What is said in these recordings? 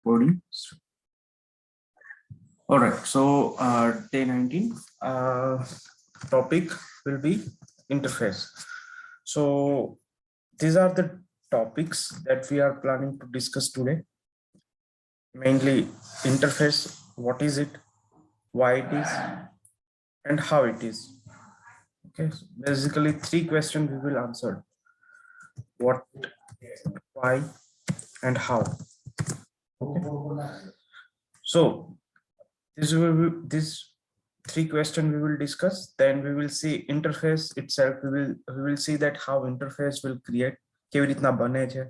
recording. All right, so day 19 topic will be interface. So these are the topics that we are planning to discuss today. Mainly interface, what is it, why it is, and how it is. Okay, so basically 3 questions we will answer: what, why, and how. Okay, so this 3 questions we will discuss. Then we will see interface itself. We will see that how interface will create, કેવી રીતના બને છે,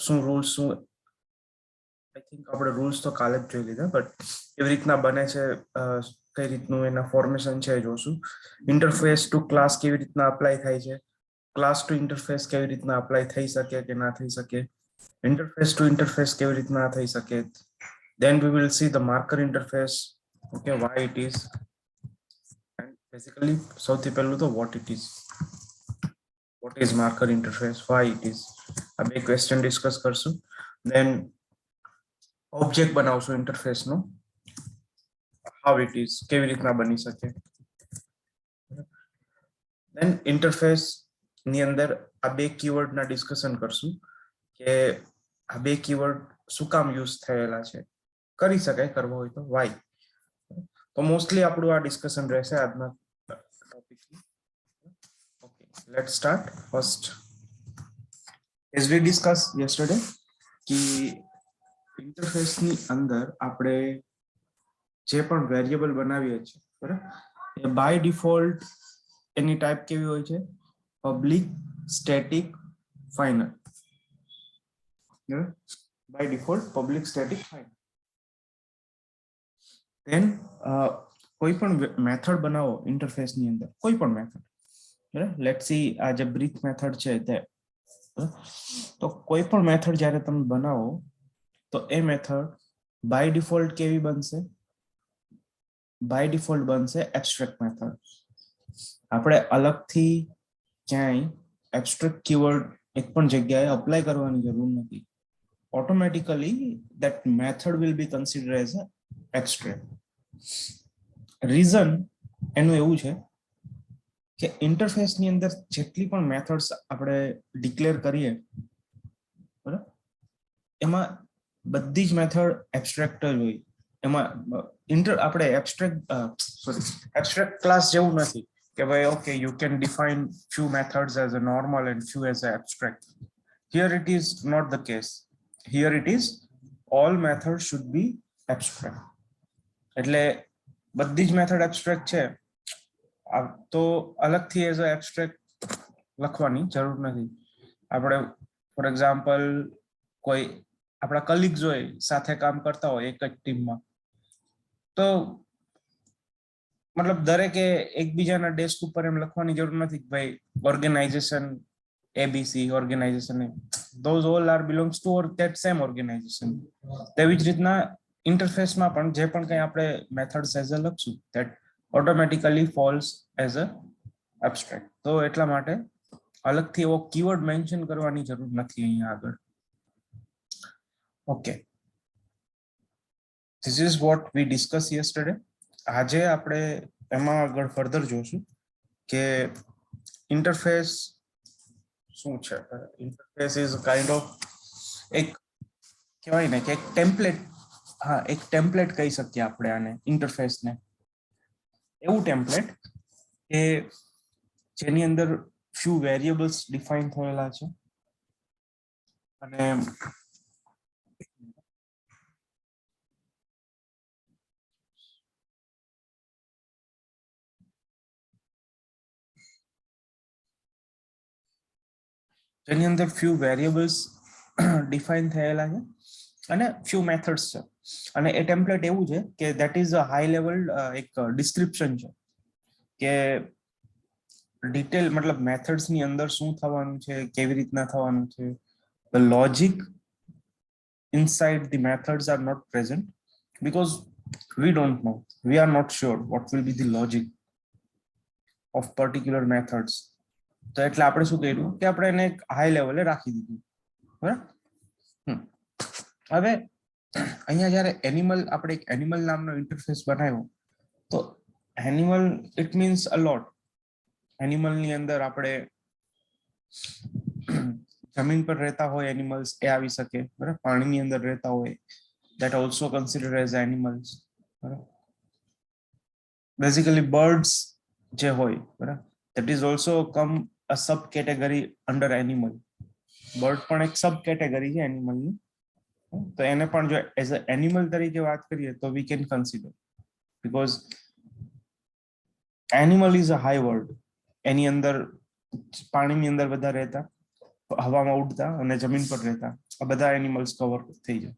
શું rules, શું I think આપણે rules તો કાલે જ જોઈ લીધા, બટ કેવી રીતના બને છે, કઈ રીતનું એના ફોર્મેશન છે જોશું. ઇન્ટરફેસ ટુ ક્લાસ કેવી રીતના અપ્લાય થાય છે, ક્લાસ ટુ ઇન્ટરફેસ કેવી રીતના અપ્લાય થઈ શકે કે ના થઈ શકે, ઇન્ટરફેસ ટુ ઇન્ટરફેસ કેવી રીતના થઈ શકે. Then we will see the marker interface, okay, why it is, and basically સૌથી પહેલું તો what it is. What is marker interface, why it is, આ બે ક્વેશ્ચન ડિસ્કસ કરશું. Then ઓબ્જેક્ટ બનાવશું ઇન્ટરફેસ નો, how it is, કેવી રીતના બની શકે. Then ઇન્ટરફેસ ની અંદર આ બે કીવર્ડ ના ડિસ્કશન કરશું કે આ બે કીવર્ડ શું કામ યુઝ થયેલા છે, કરી શકાય, કરવો હોય તો વાય. તો મોસ્ટલી આપણું આ ડિસ્કશન રહેશે આજના ટોપિકની. Okay, let's start. First, as we discuss yesterday કે ઇન્ટરફેસની અંદર આપણે જે પણ વેરિયેબલ બનાવીએ છીએ, બરાબર, એ બાય ડિફોલ્ટ એની ટાઈપ કેવી હોય છે? Public, static, final. By default public, static, final. then કોઈ પણ મેથડ બનાવો ઇન્ટરફેસ ની અંદર, કોઈ પણ મેથડ, લેટ્સ સી આ જે બ્રીથ મેથડ છે તે, તો કોઈ પણ મેથડ જ્યારે તમે બનાવો તો એ મેથડ બાય ડિફોલ્ટ કેવી બનશે? બાય ડિફોલ્ટ બનશે એબ્સ્ટ્રેક્ટ મેથડ. આપણે અલગથી ક્યાંય એબ્સ્ટ્રેક્ટ કીવર્ડ એક પણ જગ્યાએ અપ્લાય કરવાની જરૂર નથી. Automatically that method will be considered as a abstract. Reason એનું એવું છે કે ઇન્ટરફેસ ની અંદર જેટલી પણ મેથડ્સ આપણે ડિક્લેર કરીએ, બરાબર, એમાં બધી જ મેથડ એબ્સ્ટ્રેક્ટ જ હોય. એમાં આપણે એબ્સ્ટ્રેક્ટ ક્લાસ જેવું નથી કે ભાઈ okay you can define few methods as a normal and few as a abstract. Here it is not the case. Here it is all methods should be abstract. એટલે બધી જ મેથડ એબ્સ્ટ્રેક્ટ છે તો અલગથી એઝ અ એબ્સ્ટ્રેક્ટ લખવાની જરૂર નથી. આપણે ફોર એક્ઝામ્પલ કોઈ આપણા કલીગ્સ હોય, સાથે કામ કરતા હોય એક જ ટીમમાં, તો મતલબ દરેકે એકબીજાના ડેસ્ક ઉપર એમ લખવાની જરૂર નથી કે ભાઈ organisation ABC organization, those all are belongs to or that same organization. તેવી જ રીતના ઇન્ટરફેસમાં પણ જે પણ કંઈ આપણે મેથડ્સ એઝ અ લખશું that automatically falls as a abstract. તો એટલા માટે અલગથી એવો કીવર્ડ મેન્શન કરવાની જરૂર નથી અહીંયા આગળ. Okay, this is what we discussed yesterday. આજે આપણે એમાં આગળ ફર્ધર જોશું કે ઇન્ટરફેસ શું છે. ઇન્ટરફેસ ઇઝ કાઇન્ડ ઓફ એક કહેવાય ને કે એક ટેમ્પલેટ. હા, એક ટેમ્પલેટ કહી શકીએ આપણે આને, ઇન્ટરફેસને. એવું ટેમ્પલેટ કે જેની અંદર ફ્યુ વેરિયેબલ્સ ડિફાઇન થયેલા છે અને જેની અંદર ફ્યુ વેરિયેબલ્સ ડિફાઇન થયેલા છે અને ફ્યુ મેથડ્સ છે. અને એ ટેમ્પલેટ એવું છે કે that is a high level એક ડિસ્ક્રિપ્શન છે કે ડિટેલ, મતલબ મેથડ્સ ની અંદર શું થવાનું છે, કેવી રીતના થવાનું છે. The logic inside the methods are not present because we don't know, we are not sure what will be the logic of particular methods. તો એટલે આપણે શું કર્યું કે આપણે એને એક હાઈ લેવલે રાખી દીધું, બરાબર. હવે અહીંયા જ્યારે એનિમલ આપણે એક એનિમલ નામનો ઇન્ટરફેસ બનાવ્યો તો animal it means uh lot. Animal ની અંદર આપણે જમીન પર રહેતા હોય એનિમલ્સ એ આવી શકે, બરાબર, પાણીની અંદર રહેતા હોય that also considered as animals, બરાબર. બેઝિકલી બર્ડ્સ જે હોય, બરાબર, that is also come a sub category under animal. Bird પણ એક સબ કેટેગરી છે એનિમલની, તો એને પણ જો એઝ અ એનિમલ તરીકે વાત કરીએ તો we can consider, because animal is a high word. એની અંદર પાણીની અંદર બધા રહેતા, હવામાં ઉડતા અને જમીન પર રહેતા, આ બધા એનિમલ્સ કવર થઈ જાય.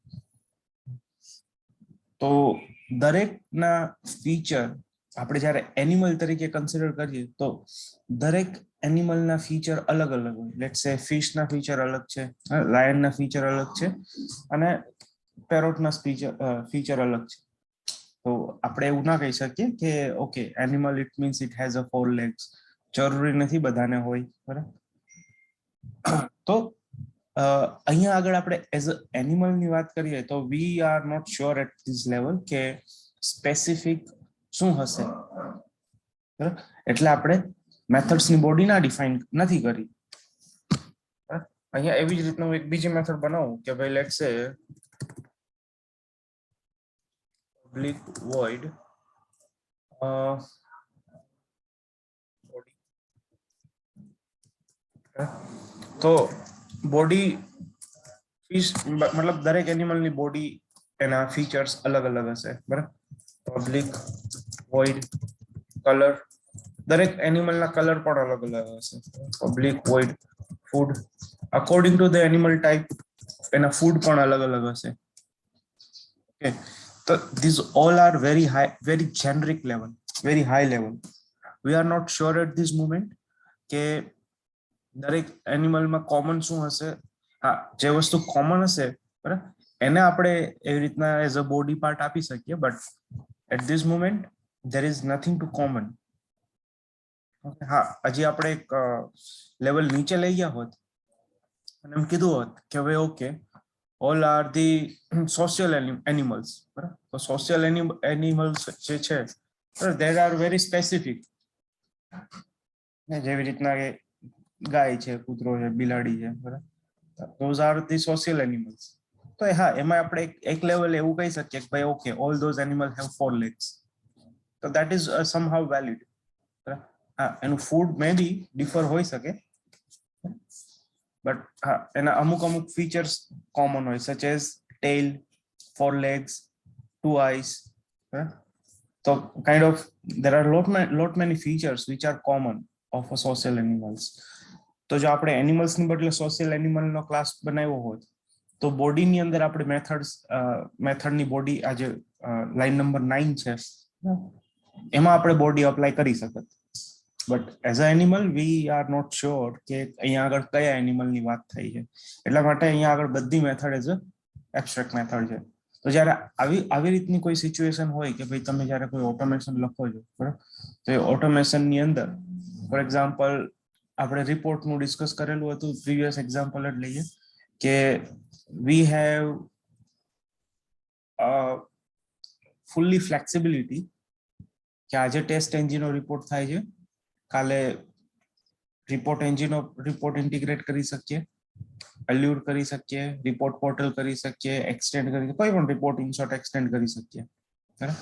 તો દરેકના ફીચર આપણે જ્યારે એનિમલ તરીકે કન્સિડર કરીએ તો દરેક એનિમલના ફીચર અલગ અલગ હોય. લેટ્સ સે ફિશના ફીચર અલગ છે, લાયનના ફીચર અલગ છે અને પેરોટના ફીચર અલગ છે. તો આપણે એવું ના કહી શકીએ કે okay animal it means it has a 4 legs. જરૂરી નથી બધાને હોય, બરાબર. તો અહીંયા આગળ આપણે એઝ અ એનિમલ ની વાત કરીએ તો we are not sure at this level કે સ્પેસિફિક શું હશે, બરાબર. એટલે આપણે મેથડ્સ ની બોડી ના ડિફાઇન નથી કરી. અહીંયા એવી જ રીતનું એક બીજી મેથડ બનાવું કે ભાઈ લેટ્સ સે public void body. તો બોડી મતલબ દરેક એનિમલ ની બોડી એના ફીચર્સ અલગ અલગ હશે, બરાબર. પબ્લિક વોઇડ કલર, દરેક એનિમલ ના કલર પણ અલગ અલગ હશે. Public void food, according to the animal type એના ફૂડ પણ અલગ અલગ હશે. Okay, so these all are very high, very generic level, very high level. We are not sure at this moment કે દરેક એનિમલમાં કોમન શું હશે. હા, જે વસ્તુ કોમન હશે, બરાબર, એને આપણે એવી રીતના એઝ અ બોડી પાર્ટ આપી શકીએ, but at this moment there is nothing to common. હા, હજી આપણે એક લેવલ નીચે લઈ ગયા હોત અને એમ કીધું હોત કે ભાઈ okay all are the social animals, બરાબર. તો સોશિયલ એનિમલ્સ જે છે they are very specific. જેવી રીતના કે ગાય છે, કૂતરો છે, બિલાડી છે, બરાબર. those are the social animals. તો હા, એમાં આપણે એક લેવલ એવું કહી શકીએ કે ભાઈ okay all those animals have 4 legs. તો that is somehow valid. હા, એનું ફૂડ મે બી ડિફર હોઈ શકે, બટ હા એના અમુક અમુક ફીચર્સ કોમન હોય, such as tail, 4 legs, 2 eyes. So kind of there are lot many features which are common of a social animals. તો જો આપણે એનિમલ્સ ની બદલે સોશિયલ એનિમલ નો ક્લાસ બનાવ્યો હોત તો બોડી ની અંદર આપણે મેથડ ની બોડી આજે લાઈન નંબર 9 છે એમાં આપણે બોડી અપ્લાય કરી શકત. But as a animal we are not sure કે અહીંયા આગળ કયા એનિમલ ની વાત થઈ છે, એટલા માટે અહીંયા આગળ બધી method as a abstract method છે. તો જ્યારે આવી રીતની કોઈ સિચ્યુએશન હોય કે ભાઈ તમે જ્યારે કોઈ ઓટોમેશન લખો છો, બરાબર, તો એ ઓટોમેશન ની અંદર ફોર એક્ઝામ્પલ આપણે રિપોર્ટ નું ડિસ્કસ કરેલું હતું, પ્રીવિયસ એક્ઝામ્પલ જ લઈએ કે વી હેવ ફુલ્લી ફ્લેક્સિબિલિટી કે આજે ટેસ્ટ એન્જિનનો રિપોર્ટ થાય છે, કાલે રિપોર્ટ એન્જિનનો રિપોર્ટ ઇન્ટિગ્રેટ કરી શકીએ, અલ્યુર કરી શકીએ, રિપોર્ટ પોર્ટલ કરી શકીએ, એક્સટેન્ડ કરી કોઈ પણ રિપોર્ટ ઇન્સર્ટ એક્સટેન્ડ કરી શકીએ, બરાબર.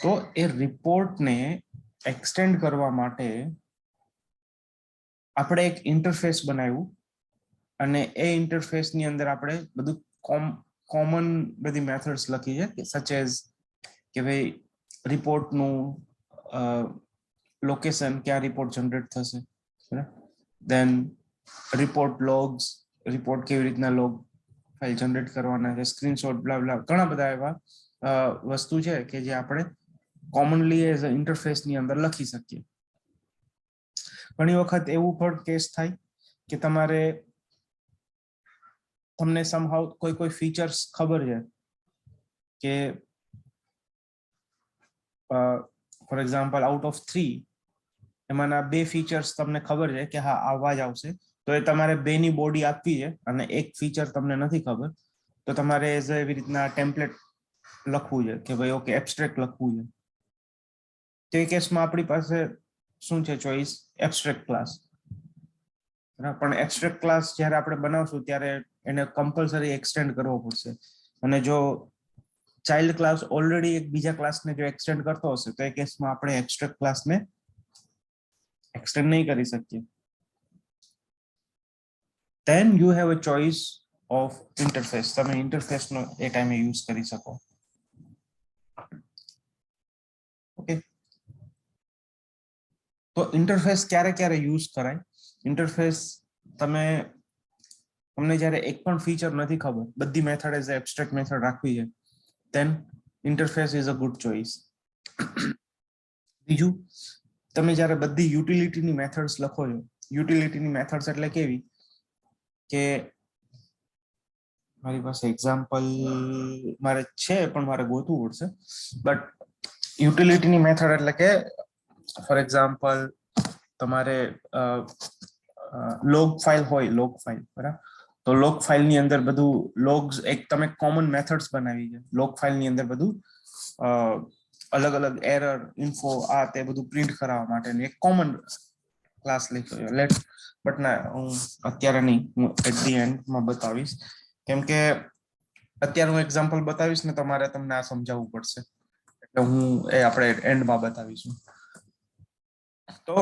તો એ રિપોર્ટને એક્સટેન્ડ કરવા માટે આપણે એક ઇન્ટરફેસ બનાવ્યું અને એ ઇન્ટરફેસ ની અંદર આપણે બધું કોમન બધી મેથડ્સ લખી છે, સચ એઝ કે ભાઈ રિપોર્ટનું લોકેશન ક્યાં રિપોર્ટ જનરેટ થશે, દેન રિપોર્ટ લોગ્સ, રિપોર્ટ કેવી રીતના લોગ ફાઇલ જનરેટ કરવાના છે, સ્ક્રીનશોટ, બ્લા બ્લા, ઘણા બધા એવા વસ્તુ છે કે જે આપણે કોમનલી એઝ અ ઇન્ટરફેસ ની અંદર લખી શકીએ. ઘણી વખત એવું પણ કેસ થાય કે તમને સમહાઉ કોઈ ફીચર્સ ખબર છે કે for example out of 3 એમાંના 2 features તમને ખબર છે કે હા આવા જ આવશે, તો એ તમારે 2 ની બોડી આપવી છે અને એક ફીચર તમને નથી ખબર, તો તો તમારે એવી રીતના ટેમ્પલેટ લખવું છે કે ભાઈ ઓકે એબ્સ્ટ્રેક્ટ લખવું છે. તે કેસમાં આપણી પાસે શું છે ચોઈસ એબ્સ્ટ્રેક્ટ ક્લાસ. પણ એબ્સ્ટ્રેક્ટ ક્લાસ જ્યારે આપણે બનાવશું ત્યારે એને કમ્પલસરી એક્સટેન્ડ કરવો પડશે. અને જો ચાઇલ્ડ ક્લાસ ઓલરેડી એક બીજા ક્લાસને જો એક્સટેન્ડ કરતો હશે તો એ કેસમાં આપણે એબ્સ્ટ્રેક્ટ ક્લાસને એક્સટેન્ડ નહીં કરી શકીએ. then you have a choice of interface. તમે ઇન્ટરફેસ નો એ ટાઈમે યુઝ કરી શકો. ઓકે, તો ઇન્ટરફેસ ક્યારે ક્યારે યુઝ કરાય? ઇન્ટરફેસ તમને જ્યારે એક પણ ફીચર નથી ખબર, બધી મેથડ એઝ એબ્સ્ટ્રેક્ટ મેથડ રાખવી છે, then interface is a good choice. બીજું, તમે જ્યારે બધી યુટિલિટીની મેથડ્સ લખો છો, યુટિલિટીની મેથડ્સ એટલે કેવી કે મારી પાસે એક્ઝામ્પલ મારે છે પણ મારે ગોતવું પડશે, બટ યુટિલિટીની મેથડ એટલે કે ફોર એક્ઝામ્પલ તમારે લોગ ફાઇલ હોય, લોગ ફાઇલ બરાબર, તો લોગ ફાઇલ ની અંદર બધું લોગ્સ એક તમે કોમન મેથડ્સ બનાવી છે લોગ ફાઇલ ની અંદર બધું અલગ અલગ એરર ઇન્ફો આ તે બધું પ્રિન્ટ કરાવવા માટેની એક કોમન ક્લાસ લખ્યો લેટ, બટ ના હું અત્યારે નહીં, હું એટ ધી એન્ડમાં બતાવીશ, કેમ કે અત્યારે હું એક્ઝામ્પલ બતાવીશ ને તમારે તમને આ સમજાવવું પડશે, એટલે હું એ આપણે એન્ડમાં બતાવીશું. તો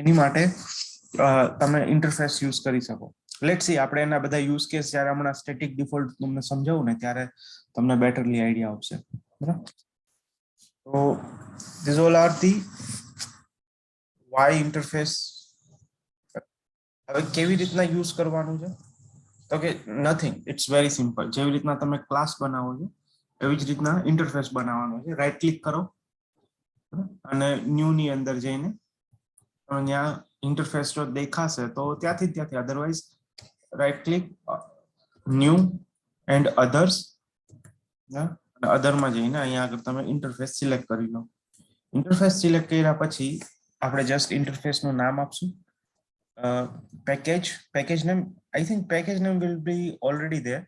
એની માટે તમે ઇન્ટરફેસ યુઝ કરી શકો. લેટ્સ સી આપણે એના બધા યુઝ કેસ જ્યારે હમણાં સ્ટેટિક ડિફોલ્ટ તમને સમજાવું ને ત્યારે તમને બેટરલી આઈડિયા આવશે, બરાબર. તો this all are the why interface. હવે કેવી રીતના યુઝ કરવાનું છે? તો કે નથિંગ, ઇટ્સ વેરી સિમ્પલ. જેવી રીતના તમે ક્લાસ બનાવો છો એવી જ રીતના ઇન્ટરફેસ બનાવવાનો છે. રાઈટ ક્લિક કરો અને ન્યૂ ની અંદર જઈને ત્યાં ઇન્ટરફેસ જો દેખાશે તો ત્યાંથી otherwise right click new and others, અધરમાં જઈને અહીંયા આગળ તમે ઇન્ટરફેસ સિલેક્ટ કરી લો. ઇન્ટરફેસ સિલેક્ટ કર્યા પછી આપણે જસ્ટ ઇન્ટરફેસ નું નામ આપશું. package name, I think package name will be already there.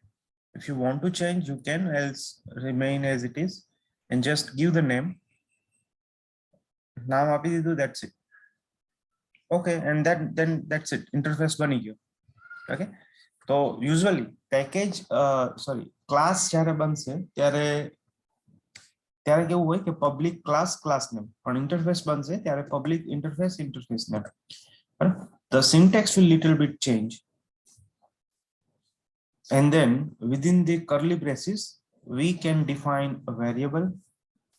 If you want to change you can, else remain as it is and just give the name. નામ આપી દીધું, that's it. Okay, and then that's it, interface બની ગયો. Okay, તો usually package class જ્યારે બનશે ત્યારે કેવું હોય કે પબ્લિક ક્લાસ નેમ, પણ ઇન્ટરફેસ બનશે ત્યારે public interface name. The syntax will little bit change, and then within the curly braces we can define a variable,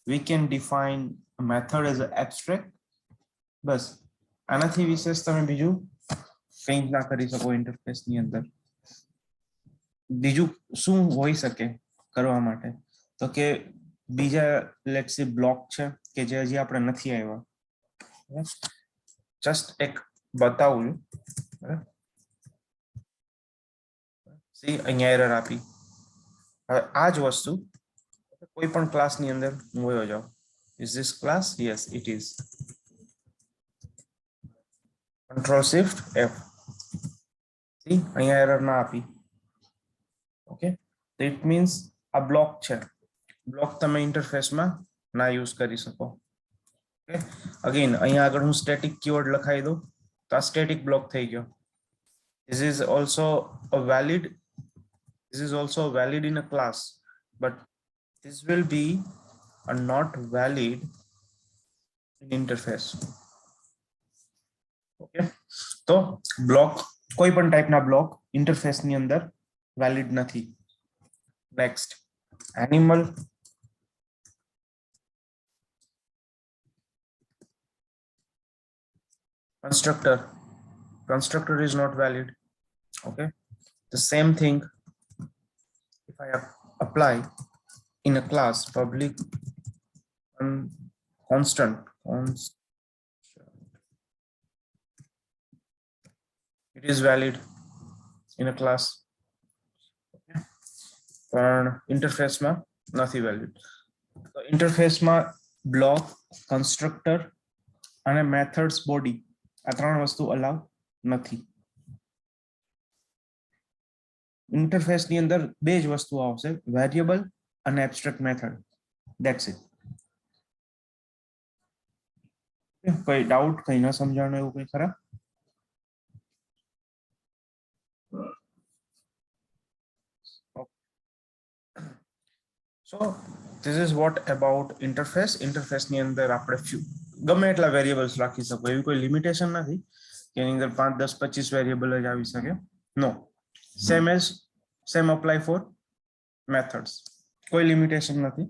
we can define a method as an abstract. બસ આનાથી વિશેષ તમે બીજું કંઈ ના કરી શકો ઇન્ટરફેસ ની અંદર. બીજું શું હોઈ શકે કરવા માટે? તો કે બીજા લેટ્સ સી બ્લોક છે કે જે હજી આપણે નથી આવ્યા. જસ્ટ એક બતાવું છું, બરાબર. સી અહીંયા એરર આપી. હવે આ જ વસ્તુ કોઈ પણ ક્લાસ ની અંદર હું વયો જાઉં. Is this class? Yes it is. Control Shift F. C અહીંયા એરર ના આપી. ઓકે, તો ઇટ મીન્સ આ બ્લોક છે, બ્લોક તમે ઇન્ટરફેસમાં ના યુઝ કરી શકો. ઓકે, અગેન અહીંયા આગળ હું સ્ટેટિક કીવર્ડ લખાઈ દઉં તો આ સ્ટેટિક બ્લોક થઈ ગયો. This is also valid in a class, but this will be not valid in interface. Okay, તો બ્લોક કોઈ પણ ટાઈપના બ્લોક ઇન્ટરફેસ ની અંદર વેલિડ નથી. Next, animal. constructor is not valid. Okay, the same thing if I apply in a class public constant, it is valid in a class. Okay, પણ ઇન્ટરફેસમાં નથી valid. તો ઇન્ટરફેસમાં બ્લોક, કન્સ્ટ્રક્ટર અને methods body આ ત્રણ વસ્તુ અલાઉ નથી. Interface ની અંદર બે જ વસ્તુઓ આવશે, વેરિયેબલ અને એબ્સ્ટ્રેક્ટ મેથડ. That's it. કોઈ ડાઉટ, કઈ ન સમજાણું એવું કઈ ખરા? So this is what about interface. Interface ની અંદર આપણે ગમે એટલા વેરિયેબલ્સ રાખી શકો, એવી કોઈ લિમિટેશન નથી કે એની અંદર 5, 10, 25 વેરિયેબલ જ આવી શકે. નો, સેમ અપ્લાય ફોર મેથડ્સ. કોઈ લિમિટેશન નથી.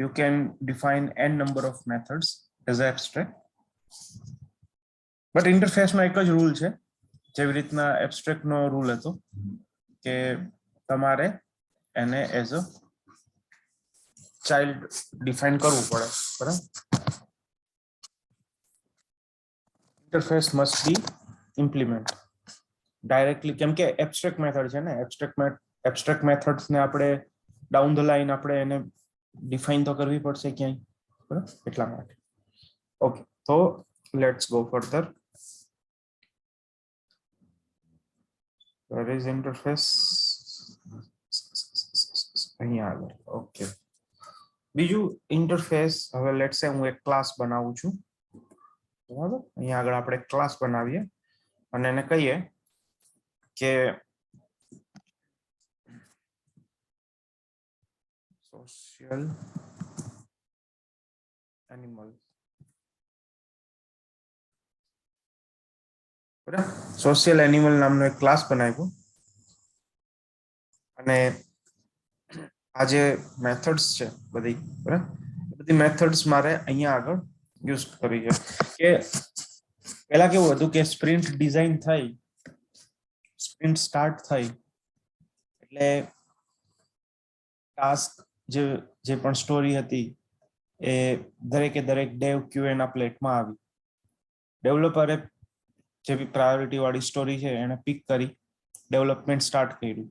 You can define n number of methods as abstract. But ઇન્ટરફેસમાં એક જ રૂલ છે, જેવી રીતના એબ્સ્ટ્રેક્ટ નો રૂલ હતો કે તમારે એને એઝ અ ચાઇલ્ડ ડિફાઇન કરવું પડે, બરાબર? Interface must be implement directly, કેમ કે એબ્સ્ટ્રેક્ટ મેથડ છે ને, એબ્સ્ટ્રેક્ટ મેથડ્સ ને આપણે ડાઉન ધ લાઈન આપણે એને ડિફાઇન તો કરવી પડશે ક્યાંય, બરાબર? એટલા માટે. ઓકે, તો let's go further. Where is interface? અહીંયા આગળ. ઓકે, બીજું ઇન્ટરફેસ. હવે લેટ્સ સે હું એક ક્લાસ બનાવું છું, બરાબર? અહીંયા આગળ આપણે ક્લાસ બનાવીએ અને એને કહીએ કે સોશિયલ એનિમલ, બરાબર? સોશિયલ એનિમલ નામનો એક ક્લાસ બનાવ્યો અને આ જે મેથડ્સ છે બધી, બરાબર, બધી મેથડ્સ મારે અહીંયા આગળ યુઝ કરી છે. કે પહેલા કેવું હતું કે સ્પ્રિન્ટ ડિઝાઇન થઈ, સ્પ્રિન્ટ સ્ટાર્ટ થઈ એટલે ટાસ્ક જે પણ સ્ટોરી હતી એ દરેકે દરેક ડેવ ક્યુએ ના પ્લેટમાં આવી. ડેવલપરે જે બી પ્રાયોરિટી વાળી સ્ટોરી છે એને પિક કરી ડેવલપમેન્ટ સ્ટાર્ટ કર્યું.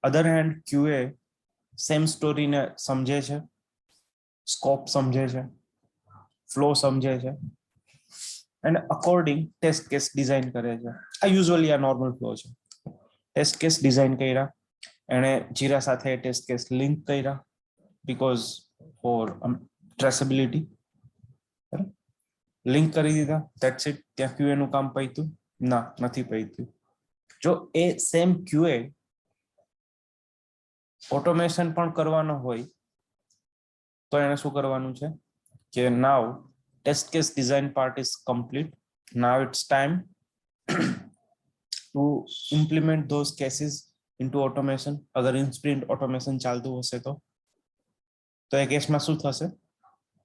અધર હેન્ડ ક્યુએ સેમ સ્ટોરીને સમજે છે, સ્કોપ સમજે છે, ફ્લો સમજે છે અને અકોર્ડિંગ ટેસ્ટ કેસ ડિઝાઇન કરે છે. આ યુઝ્યુઅલી આ નોર્મલ ફ્લો છે. ટેસ્ટ કેસ ડિઝાઇન કર્યા, એને જીરા સાથે ટેસ્ટ કેસ લિંક કર્યા બીકોઝ ફોર ટ્રેસેબિલિટી. લિંક કરી દીધા, ધેટ્સ ઇટ. ત્યાં ક્યુએ નું કામ પત્યું? ના, નથી પત્યું. જો એ સેમ ક્યુએ ઓટોમેશન પણ કરવાનો હોય તો એને શું કરવાનું છે કે now test case design part is complete. Now it's time to implement those cases into automation. અગર ઇન સ્પ્રિન્ટ ઓટોમેશન ચાલતું હશે તો એ કેસમાં શું થશે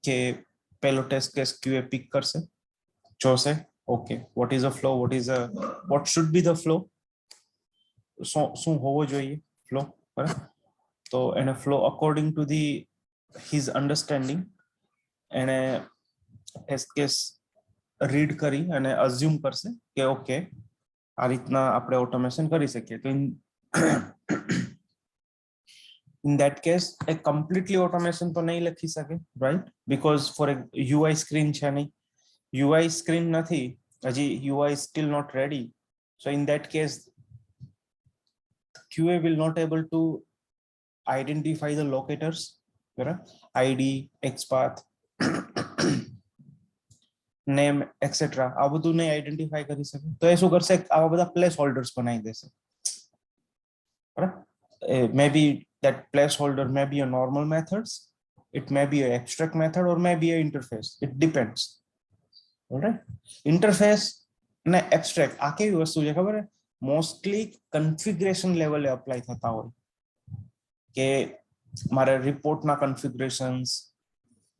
કે પહેલો ટેસ્ટ કેસ ક્યુએ પિક કરશે, જોશે okay what is a flow, what should be the flow, શું હોવો જોઈએ ફ્લો, બરાબર? તો એને flow according to the his understanding એને ટેસ્ટ કેસ રીડ કરી અને અઝ્યુમ કરશે કે ઓકે આ રીતના આપણે ઓટોમેશન કરી શકીએ. તો in that case a completely automation તો નહીં લખી શકે, right? because for a UI screen છે નહીં, UI screen નથી હજી, UI is still not ready. So in that case QA will not able to identify the locators, બરાબર? ID, XPath, name, etc. આ બધું નહીં આઈડેન્ટિફાઈ કરી શકે તો એ શું કરશે, આવા બધા પ્લેસ હોલ્ડર્સ બનાવી દેશે, બરાબર? Maybe that placeholder may be a normal methods, it may be an abstract method or may be an interface, it depends. Alright, interface ને abstract આ કેવી વસ્તુ છે ખબર છે? મોસ્ટલી કન્ફિગરેશન લેવલે અપ્લાય થતા હોય કે મારે રિપોર્ટના કન્ફિગરેશન્સ,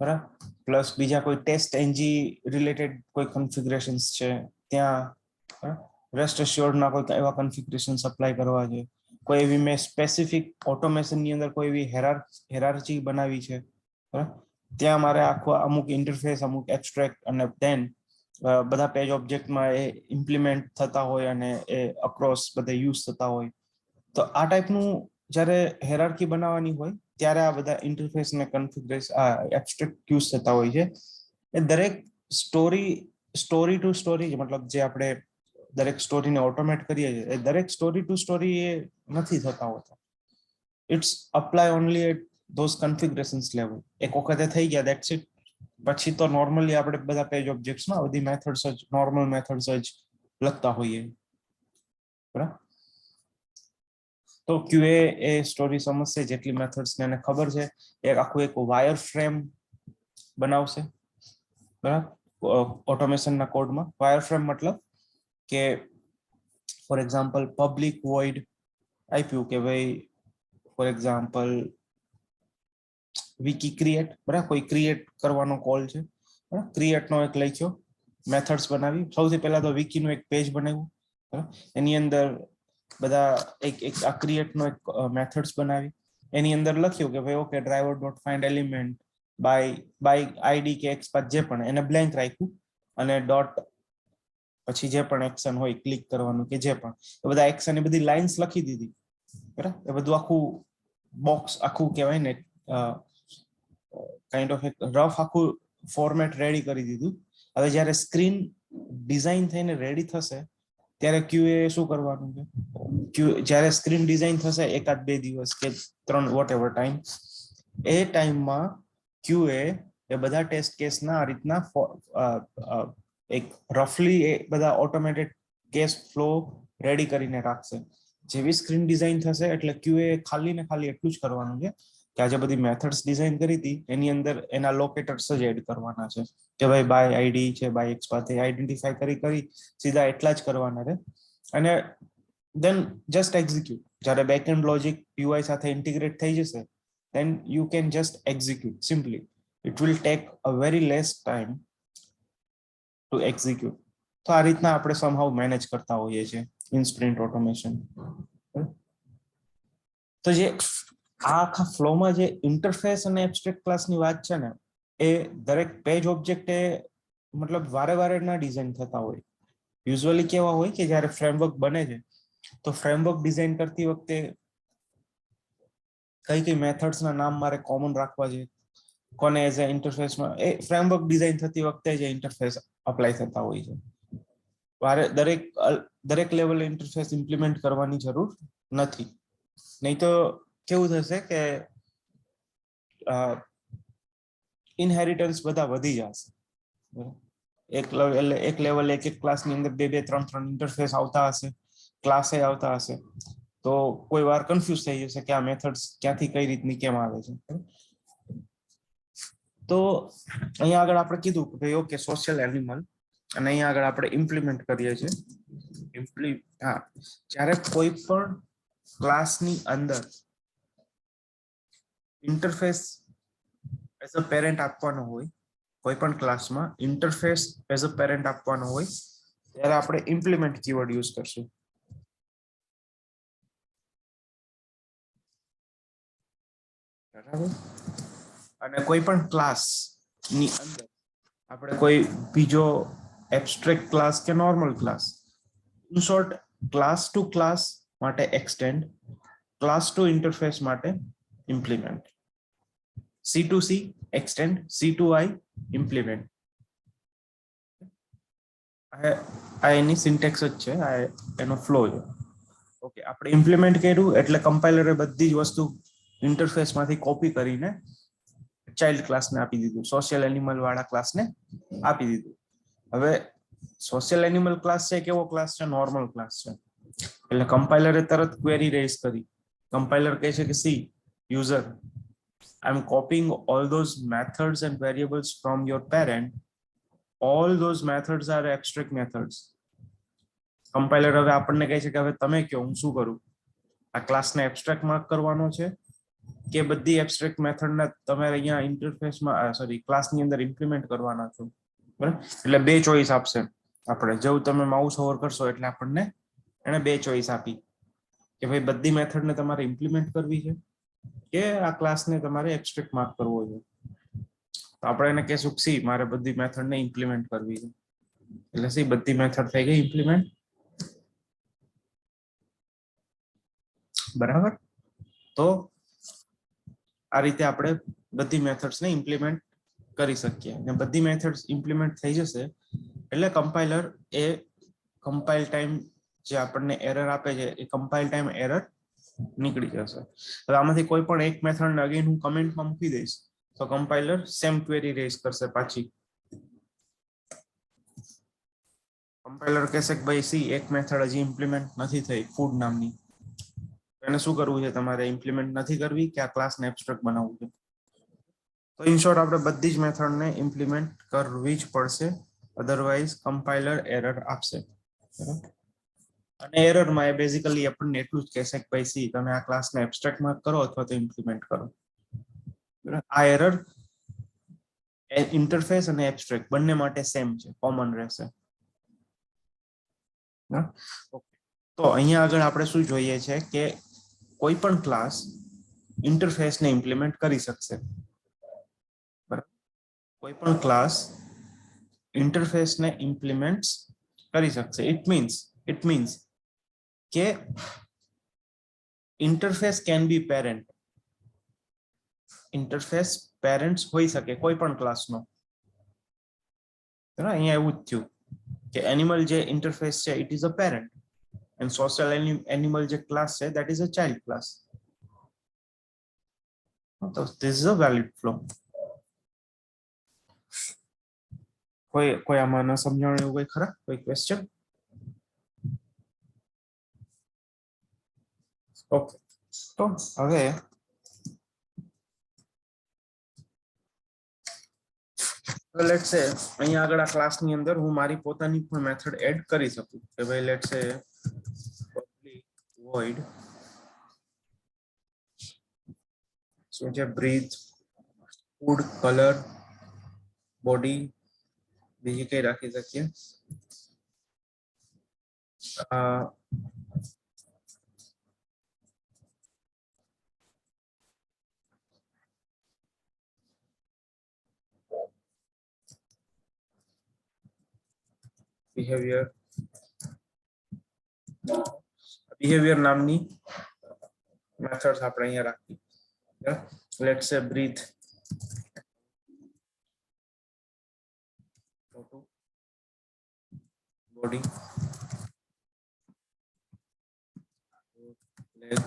બરાબર, પ્લસ બીજા કોઈ ટેસ્ટ એનજી રિલેટેડ કોઈ કન્ફિગરેશન્સ છે ત્યાં, રેસ્ટ એશ્યોર્ડના કોઈ એવા કન્ફિગરેશન્સ અપ્લાય કરવા છે, કોઈ એવી મેં સ્પેસિફિક ઓટોમેશનની અંદર કોઈ એવી હેરાર્ચી બનાવી છે, બરાબર? ત્યાં મારે આખો અમુક ઇન્ટરફેસ, અમુક એબ્સ્ટ્રેક્ટ અને ધેન બધા પેજ ઓબ્જેક્ટમાં એ ઇમ્પ્લિમેન્ટ થતા હોય અને એ અક્રોસ બધા યુઝ થતા હોય. તો આ ટાઈપનું જ્યારે હેરાર્કી બનાવવાની હોય ત્યારે આ બધા ઇન્ટરફેસ ને કન્ફિગરેશન એબ્સ્ટ્રેક્ટ યુઝ થતા હોય છે. એ દરેક સ્ટોરી ટુ સ્ટોરી, મતલબ જે આપણે દરેક સ્ટોરીને ઓટોમેટ કરીએ છીએ એ દરેક સ્ટોરી ટુ સ્ટોરી એ નથી થતા હોતા. It's apply only at those configurations level. એક વખતે થઈ ગયા દેટ્સ ઇટ. પછી તો નોર્મલી આપણે બધા પેજ ઓબ્જેક્ટ્સમાં બધી મેથડ્સ જ નોર્મલ મેથડ્સ જ લખતા હોઈએ, બરાબર. તો ક્યુએ એ સ્ટોરી સમજશે જેટલી મેથડ્સ ને એને ખબર છે. એક આખું એક વાયર ફ્રેમ બનાવશે, બરાબર. ઓટોમેશનના કોડમાં વાયર ફ્રેમ મતલબ કે ફોર એક્ઝામ્પલ પબ્લિક વોઇડ આપ્યું કે ભાઈ ફોર એક્ઝામ્પલ વિકી ક્રિએટ, બરાબર. કોઈ ક્રિએટ કરવાનો કોલ છે, બરાબર. ક્રિએટ નો એક લખ્યો, મેથડ્સ બનાવી. સૌથી પહેલા તો વિકી નું એક પેજ બનાવ્યું, બરાબર. એની અંદર બધા એક આ ક્રિએટ નો એક મેથડ્સ બનાવી. એની અંદર લખ્યું કે ભાઈ okay driver dot find element by ID કે એક્સપાથ જે પણ એને બ્લેન્ક રાખ્યું અને ડોટ પછી જે પણ એક્શન હોય ક્લિક કરવાનું કે જે પણ એ બધા એક્શન એ બધી લાઇન્સ લખી દીધી, બરાબર. એ બધું આખું બોક્સ આખું કહેવાય ને કાઇન્ડ ઓફ એક રફ આખું ફોર્મેટ રેડી કરી દીધું. હવે જ્યારે સ્ક્રીન ડિઝાઇન થઈને રેડી થશે ત્યારે ક્યુએ શું કરવાનું છે, જ્યારે સ્ક્રીન ડિઝાઇન થશે 1-2 દિવસ કે 3 વોટ એવર ટાઈમ, એ ટાઈમમાં ક્યુએ એ બધા ટેસ્ટ કેસના આ રીતના એક રફલી એ બધા ઓટોમેટેડ કેસ ફ્લો રેડી કરીને રાખશે. જેવી સ્ક્રીન ડિઝાઇન થશે એટલે ક્યુએ ખાલી ને ખાલી એટલું જ કરવાનું છે કે આજે બધી મેથડ્સ ડિઝાઇન કરી હતી એની અંદર એના લોકેટર્સ જ એડ કરવાના છે કે ભાઈ બાય આઈડી છે બાય એક્સપાથ આઈડેન્ટિફાઈ કરી સીધા એટલા જ કરવાના છે. અને then just execute. જ્યારે બેકએન્ડ લોજિક UI સાથે ઇન્ટિગ્રેટ થઈ જશે then you can just execute simply. It will take a very less time to execute. તો આ રીતના આપણે somehow મેનેજ કરતા હોઈએ છીએ ઇન સ્પ્રિન્ટ ઓટોમેશન. તો જે આ આખા ફ્લોમાં જે ઇન્ટરફેસ અને એબ્સ્ટ્રેક્ટ ક્લાસની વાત છે ને એ દરેક પેજ ઓબ્જેક્ટ એ મતલબ વારે વારે ના ડિઝાઇન થતા હોય. યુઝ્યુઅલી કેવા હોય કે જ્યારે ફ્રેમવર્ક બને છે તો ફ્રેમવર્ક ડિઝાઇન કરતી વખતે કઈ કઈ મેથડ્સ ના નામ મારે કોમન રાખવા છે, કોને એઝ અ ઇન્ટરફેસમાં એ ફ્રેમવર્ક ડિઝાઇન થતી વખતે જે ઇન્ટરફેસ અપ્લાય થતા હોય છે. દરેક લેવલે ઇન્ટરફેસ ઇમ્પ્લિમેન્ટ કરવાની જરૂર નથી. નહીં તો કેવું થશે કે ઇનહેરિટન્સ બધા વધી જશે. એક લેવલ એક ક્લાસની અંદર 2-3 ઇન્ટરફેસ આવતા હશે, ક્લાસે આવતા હશે, તો કોઈ વાર કન્ફ્યુઝ થઈ જશે કે આ મેથડ્સ ક્યાંથી કઈ રીતની કેમ આવે છે. તો અહીંયા આગળ આપણે કીધું કે ભાઈ ઓકે સોશિયલ એનિમલ, અને અહીંયા આગળ આપણે ઇમ્પ્લિમેન્ટ કરીએ છીએ. જ્યારે કોઈ પણ ક્લાસની અંદર ઇન્ટરફેસ એઝ અ પેરેન્ટ આપવાનો હોય, કોઈ પણ ક્લાસમાં ઇન્ટરફેસ એઝ અ પેરેન્ટ આપવાનો હોય ત્યારે આપણે ઇમ્પ્લિમેન્ટ કીવર્ડ યુઝ કરશું. બરાબર. અને કોઈ પણ ક્લાસ ની અંદર આપણે કોઈ બીજો એબ્સ્ટ્રેક્ટ ક્લાસ કે normal class, in short class to class માટે એક્સટેન્ડ, ક્લાસ ટુ ઇન્ટરફેસ માટે implement, C2C extend, C2I implement. આ એની સિન્ટેક્સ જ છે, આ એનો ફ્લો છે. ઓકે, આપણે ઇમ્પ્લિમેન્ટ કર્યું એટલે કમ્પાઇલરે બધી જ વસ્તુ ઇન્ટરફેસમાંથી કોપી કરીને ચાઇલ્ડ ક્લાસને આપી દીધું, સોશિયલ એનિમલ વાળા ક્લાસને આપી દીધું. હવે સોશિયલ એનિમલ ક્લાસ છે કેવો ક્લાસ છે? નોર્મલ ક્લાસ છે. એટલે કમ્પાઇલરે તરત ક્વેરી રેઝ કરી. કમ્પાઇલર કહે છે કે C user, I'm copying all those methods and variables from your parent. All those methods are abstract methods. Compiler હવે આપણને કહે છે કે હવે તમે કહો હું શું કરું? આ ક્લાસને એબ્સ્ટ્રેક્ટ માર્ક કરવાનો છે કે બધી એબ્સ્ટ્રેક્ટ મેથડને તમે અહીંયા ઇન્ટરફેસમાં સોરી ક્લાસની અંદર ઇમ્પ્લિમેન્ટ કરવાના છો? બરાબર. એટલે બે ચોઈસ આપશે આપણે. જેવું તમે માઉસ ઓવર કરશો એટલે આપણને એને બે ચોઈસ આપી કે ભાઈ બધી મેથડને તમારે ઇમ્પ્લિમેન્ટ કરવી છે કે આ ક્લાસને તમારે એબ્સ્ટ્રેક્ટ માર્ક કરવો છે. તો આપણે એને કહેશું સી મારે બધી મેથડને ઇમ્પ્લિમેન્ટ કરવી છે. એટલે સી બધી મેથડ થઈ ગઈ ઇમ્પ્લિમેન્ટ. બરાબર. તો આ રીતે આપણે બધી મેથડ્સને ઇમ્પ્લિમેન્ટ કરી શકીએ. અને બધી મેથડ્સ ઇમ્પ્લિમેન્ટ થઈ જશે એટલે કમ્પાઇલર એ કમ્પાઇલ ટાઈમ જે આપણને એરર આપે છે એ કમ્પાઇલ ટાઈમ એરર નીકળી જશે. હવે આમાંથી કોઈ પણ એક મેથડ ને અગેન હું કમેન્ટમાં મૂકી દઈશ તો કમ્પાઇલર સેમ ક્વેરી રેઝ કરશે પાછી. કમ્પાઇલર કહેશે કે ભાઈ સી એક મેથડ હજી ઇમ્પ્લિમેન્ટ નથી થઈ ફૂડ નામની, એને શું કરવું છે તમારે, ઇમ્પ્લિમેન્ટ નથી કરવી કે આ ક્લાસને એબ્સ્ટ્રેક્ટ બનાવવું છે. તો ઇન શોર્ટ આપણે બધી જ મેથડને ઇમ્પ્લિમેન્ટ કરવી જ પડશે, અધરવાઇઝ કમ્પાઇલર એરર આપશે. અને એરરમાં એ બેઝિકલી આપણને એટલું જ કહેશે કે ભાઈ સી તમે આ ક્લાસને એબ્સ્ટ્રેક્ટમાં કરો અથવા તો ઇમ્પ્લિમેન્ટ કરો. આ એરર ઇન્ટરફેસ અને એબ્સ્ટ્રેક્ટ બંને માટે સેમ છે, કોમન રહેશે. તો અહીંયા આગળ આપણે શું જોઈએ છે કે કોઈ પણ ક્લાસ ઇન્ટરફેસને ઇમ્પ્લિમેન્ટ કરી શકશે. કોઈ પણ ક્લાસ ઇન્ટરફેસને ઇમ્પ્લિમેન્ટ કરી શકશે. ઇટ મીન્સ કે interface can be parent. Interface parents હોઈ શકે કોઈ પણ ક્લાસનો. અહીંયા એવું જ થયું કે એનિમલ જે ઇન્ટરફેસ છે it is a parent and social animal જે class છે that is a child class. So this is a valid flow. કોઈ આમાં ન સમજાણું એવું કોઈ ખરા, કોઈ ક્વેશ્ચન? ઓકે, તો હવે લેટ્સ સે અહીંયા આગળ આ ક્લાસની અંદર હું મારી પોતાની પણ મેથડ એડ કરી શકું કે ભાઈ લેટ્સ સે public void શું છે breathe, food, color, body, બીજી કઈ રાખી શકીએ? બિહેવિયર નામની મેથડ્સ આપણે અહીંયા રાખી. લેટ્સ સે breathe, body, leg,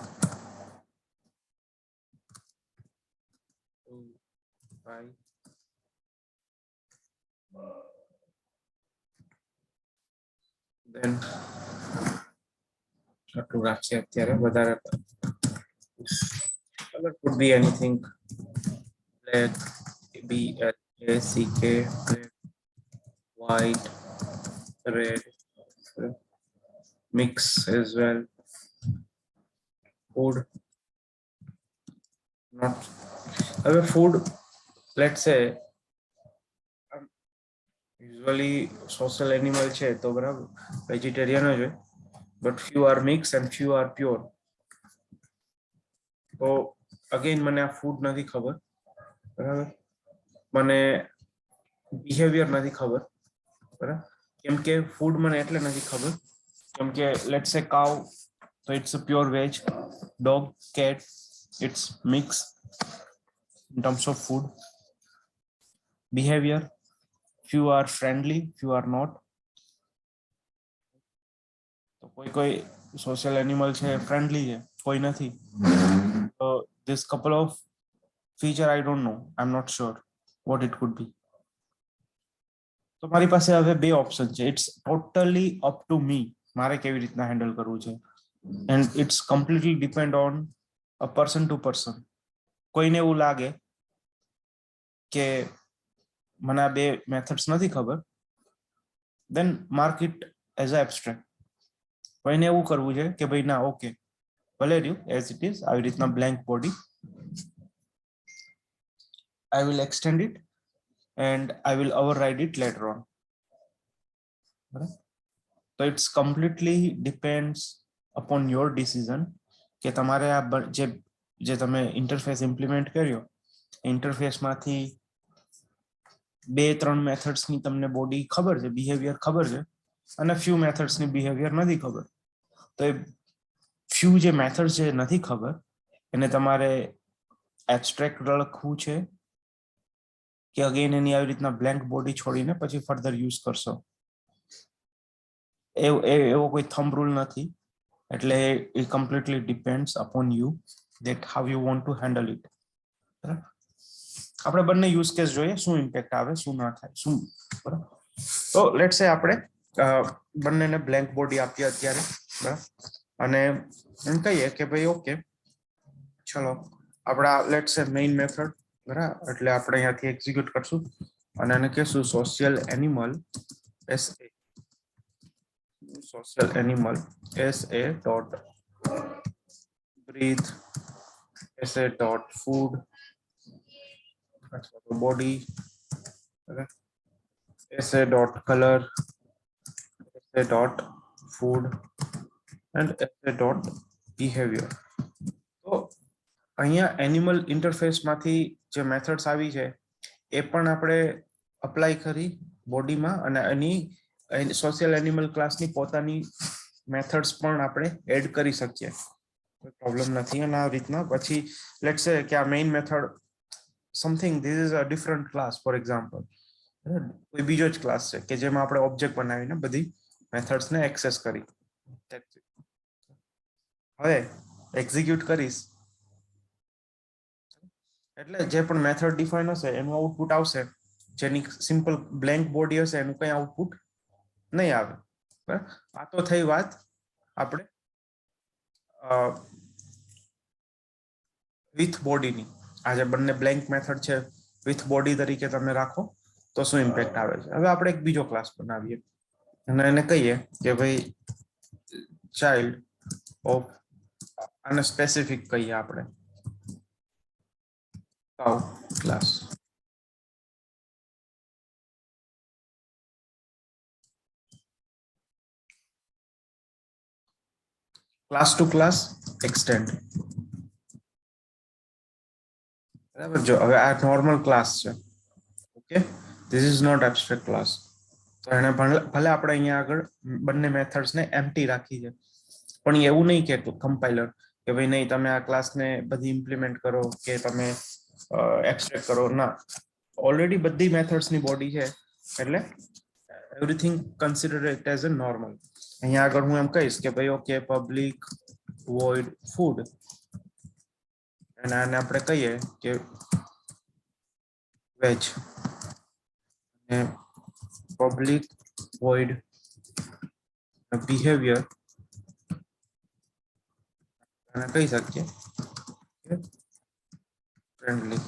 2, 5, then આટલું રાખીએ અત્યારે, વધારે color could be anything, black, BLACK, black, white, red, mix as well, food, not. હવે food, let's say usually social animal છે તો બરાબર વેજીટેરિયન જ હોય, but few are mixed and few are pure. તો અગેન મને આ ફૂડ નથી ખબર, બરાબર, મને બિહેવિયર નથી ખબર, બરાબર, કેમ કે ફૂડ મને એટલે નથી ખબર કેમ કે લેટ્સ સે કાઉ તો it's a pure veg, dog, cat it's mix in terms of food. Behavior, few are friendly, few are not. તો કોઈ સોશિયલ એનિમલ છે ફ્રેન્ડલી છે, કોઈ નથી. So this couple of feature I don't know, I'm not sure what it could be. તો મારી પાસે હવે બે ઓપ્શન છે, it's totally up to me મારે કેવી રીતના હેન્ડલ કરવું છે, and it's completely depend on a person to person. કોઈને એવું લાગે કે મને આ બે મેથડ્સ નથી ખબર, then mark it as a abstract. કોઈને એવું કરવું છે કે ભાઈ ના ઓકે ભલે રહ્યું એઝ ઇટ ઇઝ, આવી રીતના blank body, I will extend it and I will override it later on. So it's completely depends upon your decision કે તમારે આ જે તમે ઇન્ટરફેસ ઇમ્પ્લિમેન્ટ કર્યો, ઇન્ટરફેસમાંથી 2-3 મેથડ્સની તમને બોડી ખબર છે, બિહેવિયર ખબર છે, અને ફ્યુ મેથડ્સની બિહેવિયર નથી ખબર. તો એ ફ્યુ જે મેથડ્સ જે નથી ખબર એને તમારે એબ્સ્ટ્રેક્ટ લખવું છે કે અગેન એની આવી રીતના બ્લેન્ક બોડી છોડીને પછી ફર્ધર યુઝ કરશો, એવો કોઈ થંબ રૂલ નથી, એટલે it completely depends upon you that how you want to handle it. બરાબર, આપણે બંને યુઝ કેસ જોઈએ, શું ઇમ્પેક્ટ આવે શું ના થાય શું. બરાબર, તો લેટ્સ સે આપણે બંનેને બ્લેન્ક બોડી આપીએ અત્યારે, બરાબર, અને એમ કહીએ કે ભાઈ ઓકે ચલો આપણા લેટ્સ સે મેઇન મેથડ, બરાબર, એટલે આપણે અહીંયાથી એક્ઝિક્યુટ કરશું અને એને કહેશું social animal sa dot breathe sa dot food body sa dot color sa dot food and sa dot behavior. તો અહીંયા એનિમલ ઇન્ટરફેસ માંથી જે મેથડ્સ આવી છે એ પણ આપણે અપ્લાય કરી બોડીમાં, અને એની સોશિયલ એનિમલ ક્લાસની પોતાની મેથડ્સ પણ આપણે એડ કરી શકીએ, કોઈ પ્રોબ્લેમ નથી. અને આ રીતના પછી લેટ્સ સે કે આ main method something this is a different class, for example કોઈ બીજો જ ક્લાસ છે કે જેમાં આપણે ઓબ્જેક્ટ બનાવીને બધી મેથડ્સને એક્સેસ કરી. હવે એક્ઝિક્યુટ કરીશ એટલે જે પણ મેથડ ડિફાઇન હશે એનું આઉટપુટ આવશે, જેની સિમ્પલ બ્લેન્ક બોડી હશે એનું કઈ આઉટપુટ નહીં આવે. બરાબર, આ તો થઈ વાત આપણે વિથ બોડીની. આ જે બંને બ્લેન્ક મેથડ છે વિથ બોડી તરીકે તમે રાખો તો શું ઇમ્પેક્ટ આવે છે. હવે આપણે એક બીજો ક્લાસ બનાવીએ અને એને કહીએ કે ભાઈ ચાઇલ્ડ ઓફ, આને સ્પેસિફિક કહીએ આપણે cow class. Class to class extend. બરાબર, જો હવે આ નોર્મલ ક્લાસ છે, okay, this is not abstract class. તો એને ભલે આપણે અહીંયા આગળ બંને મેથડ્સને એમ્પ્ટી રાખી છે, પણ એવું નહીં કે કમ્પાઇલર કે ભાઈ નહીં તમે આ ક્લાસને બધી ઇમ્પ્લિમેન્ટ કરો કે તમે એબ્સ્ટ્રેક્ટ કરો, ના, ઓલરેડી બધી મેથડ્સની બોડી છે એટલે everything consider it as a normal. અહીંયા આગળ હું એમ કહીશ કે ભાઈ ઓકે પબ્લિક વોઇડ ફૂડ, અને આને આપણે કહીએ કે વેજ, અને પબ્લિક વોઇડ બિહેવિયર અને કહી શકીએ ફ્રેન્ડલી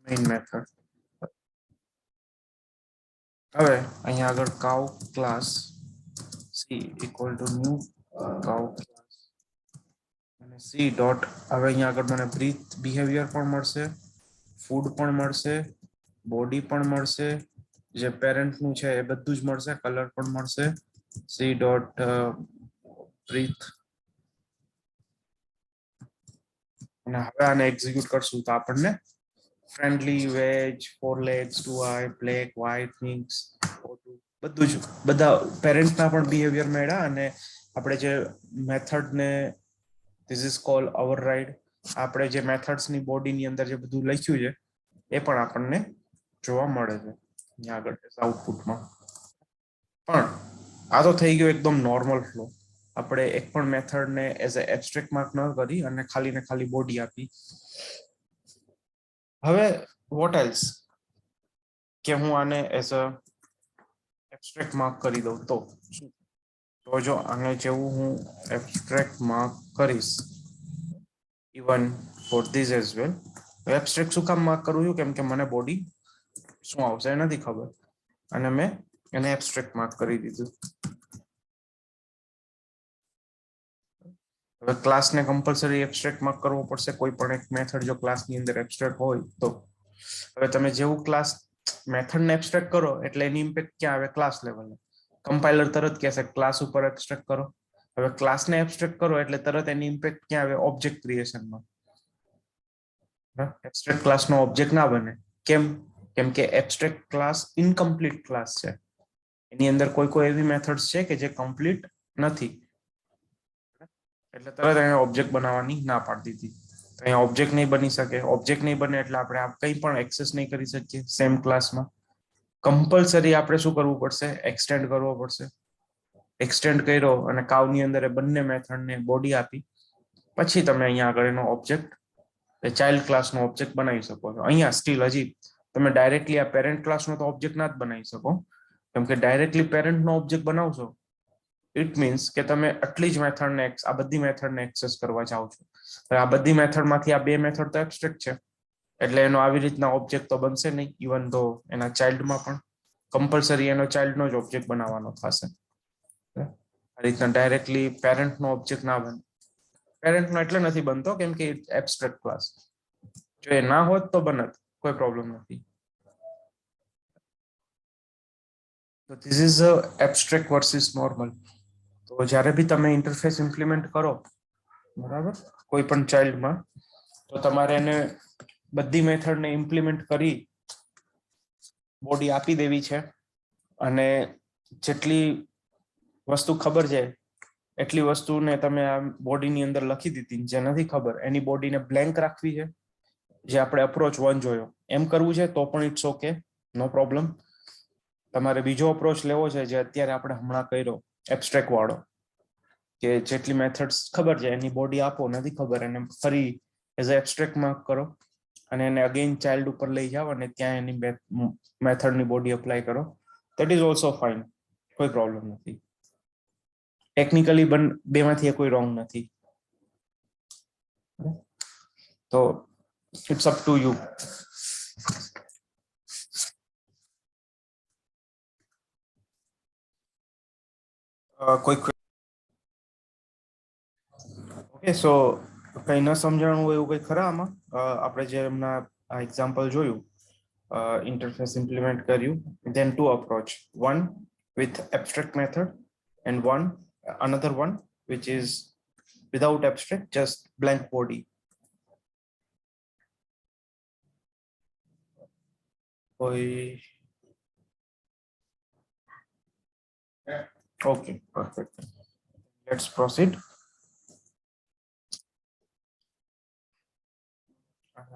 મેઇન મેથડ. હવે અહીંયા આગળ cow class c equal to new cow class અને સી ડોટ, હવે અહીંયા આગળ મને બ્રીથ બિહેવિયર પણ મળશે, ફૂડ પણ મળશે, બોડી પણ મળશે, જે પેરેન્ટનું છે એ બધું જ મળશે, કલર પણ મળશે. સી ડોટ બ્રીથ, અને હવે આને એક્ઝિક્યુટ કરશું તો આપણને friendly veg, four legs, two eye, black, white, mix, બધું જ બધા પેરેન્ટના પણ બિહેવિયર મળ્યા, અને આપણે જે મેથડને ધીસ ઇઝ કોલ ઓવરરાઇડ, આપણે જે મેથડ્સની બોડીની અંદર જે બધું લખ્યું છે એ પણ આપણને જોવા મળે છે અહીંયા આગળ આઉટપુટમાં. પણ આ તો થઈ ગયો એકદમ નોર્મલ ફ્લો. આપણે એક પણ મેથડને એઝ અ એબ્સ્ટ્રેક્ટ માર્ક ન કરી અને ખાલી ને ખાલી બોડી આપી. હવે વોટ એલ્સ કે હું આને એઝ અ એબ્સ્ટ્રેક્ટ માર્ક કરી દઉં તો જો આને જેવું હું એબ્સ્ટ્રેક્ટ માર્ક કરીશ even for this as well, abstract શું કામ માર્ક કરું છું, કેમ કે મને બોડી શું આવશે એ નથી ખબર, અને મેં એને એબ્સ્ટ્રેક્ટ માર્ક કરી દીધું. હવે ક્લાસને કમ્પલસરી એબ્સ્ટ્રેક્ટ માર્ક કરવો પડશે, કોઈ પણ એક મેથડ જો ક્લાસની અંદર એબ્સ્ટ્રેક્ટ હોય તો. હવે તમે જેવું ક્લાસ મેથડને એબ્સ્ટ્રેક્ટ કરો એટલે એની ઇમ્પેક્ટ ક્યાં આવે, ક્લાસ લેવલે. કમ્પાઇલર તરત કહેશે ક્લાસ ઉપર એબ્સ્ટ્રેક્ટ કરો. હવે ક્લાસને એબ્સ્ટ્રેક્ટ કરો એટલે તરત એની ઇમ્પેક્ટ ક્યાં આવે, ઓબ્જેક્ટ ક્રિએશનમાં. એબ્સ્ટ્રેક્ટ ક્લાસનો ઓબ્જેક્ટ ના બને, કેમ? કેમ કે એબ્સ્ટ્રેક્ટ ક્લાસ ઇનકમ્પ્લીટ ક્લાસ છે, એની અંદર કોઈ એવી મેથડ્સ છે કે જે કમ્પ્લીટ નથી, એટલે તરત એને ઓબ્જેક્ટ બનાવવાની ના પાડી દીધી. અહીંયા ઓબ્જેક્ટ નહીં બની શકે, ઓબ્જેક્ટ નહીં બને એટલે આપણે કંઈ પણ એક્સેસ નહીં કરી શકીએ સેમ ક્લાસમાં. કમ્પલસરી આપણે શું કરવું પડશે? એક્સટેન્ડ કરવો પડશે. એક્સટેન્ડ કર્યો અને કાઉની અંદર એ બંને મેથડને બોડી આપી, પછી તમે અહીંયા આગળ એનો ઓબ્જેક્ટ, એ ચાઇલ્ડ ક્લાસનો ઓબ્જેક્ટ બનાવી શકો છો. અહીંયા સ્ટીલ હજી તમે ડાયરેક્ટલી આ પેરેન્ટ ક્લાસનો તો ઓબ્જેક્ટ ના જ બનાવી શકો, કેમ કે ડાયરેક્ટલી પેરેન્ટનો ઓબ્જેક્ટ બનાવશો ઇટ મીન્સ કે તમે આટલી જ મેથડને, આ બધી મેથડને એક્સેસ કરવા જાઓ છો. આ બધી મેથડમાંથી આ બે મેથડ તો એબ્સ્ટ્રેક્ટ છે, એટલે એનો આવી રીતના ઓબ્જેક્ટ તો બનશે નહીં. ઇવન તો એના ચાઇલ્ડમાં પણ કમ્પલસરી એનો ચાઇલ્ડનો જ ઓબ્જેક્ટ બનાવવાનો થશે. આ રીતના ડાયરેક્ટલી પેરેન્ટનો ઓબ્જેક્ટ ના બને. પેરેન્ટનો એટલે નથી બનતો કેમ કે એબ્સ્ટ્રેક્ટ ક્લાસ. જો એ ના હોત તો બનત, કોઈ પ્રોબ્લેમ નથી. તો this is abstract versus normal. તો જ્યારે બી તમે ઇન્ટરફેસ ઇમ્પ્લિમેન્ટ કરો, બરાબર, કોઈ પણ ચાઇલ્ડમાં, તો તમારે એને બધી મેથડને ઇમ્પ્લિમેન્ટ કરી બોડી આપી દેવી છે, અને જેટલી વસ્તુ ખબર છે એટલી વસ્તુને તમે આ બોડીની અંદર લખી દીધી. જે નથી ખબર એની બોડીને બ્લેન્ક રાખવી છે. જે આપણે અપ્રોચ 1 જોયો એમ કરવું છે તો પણ ઇટ્સ ઓકે, નો પ્રોબ્લેમ. તમારે બીજો અપ્રોચ લેવો છે જે અત્યારે આપણે હમણાં કર્યો એબ્સ્ટ્રેક્ટ વાળો, કે જેટલી મેથડ્સ ખબર છે એની બોડી આપો, નથી ખબર એને ફરી એઝ એબ્સ્ટ્રેક્ટમાં કરો, અને એને અગેન ચાઇલ્ડ ઉપર લઈ જાઓ અને ત્યાં એની મેથડની બોડી અપ્લાય કરો. દેટ ઇઝ ઓલ્સો ફાઇન, કોઈ પ્રોબ્લેમ નથી. ટેકનિકલી બેમાંથી કોઈ રોંગ નથી. તો ઇટ્સ અપ ટુ યુ. કોઈ ઓકે, સો કઈ ન સમજાણું હોય એવું કઈ ખરા આમાં? આપણે જે હમણાં આ એક્ઝામ્પલ જોયું, ઇન્ટરફેસ ઇમ્પ્લિમેન્ટ કર્યું, then two approach, one with abstract method and another one which is without abstract, just blank body. Okay, perfect. Let's proceed.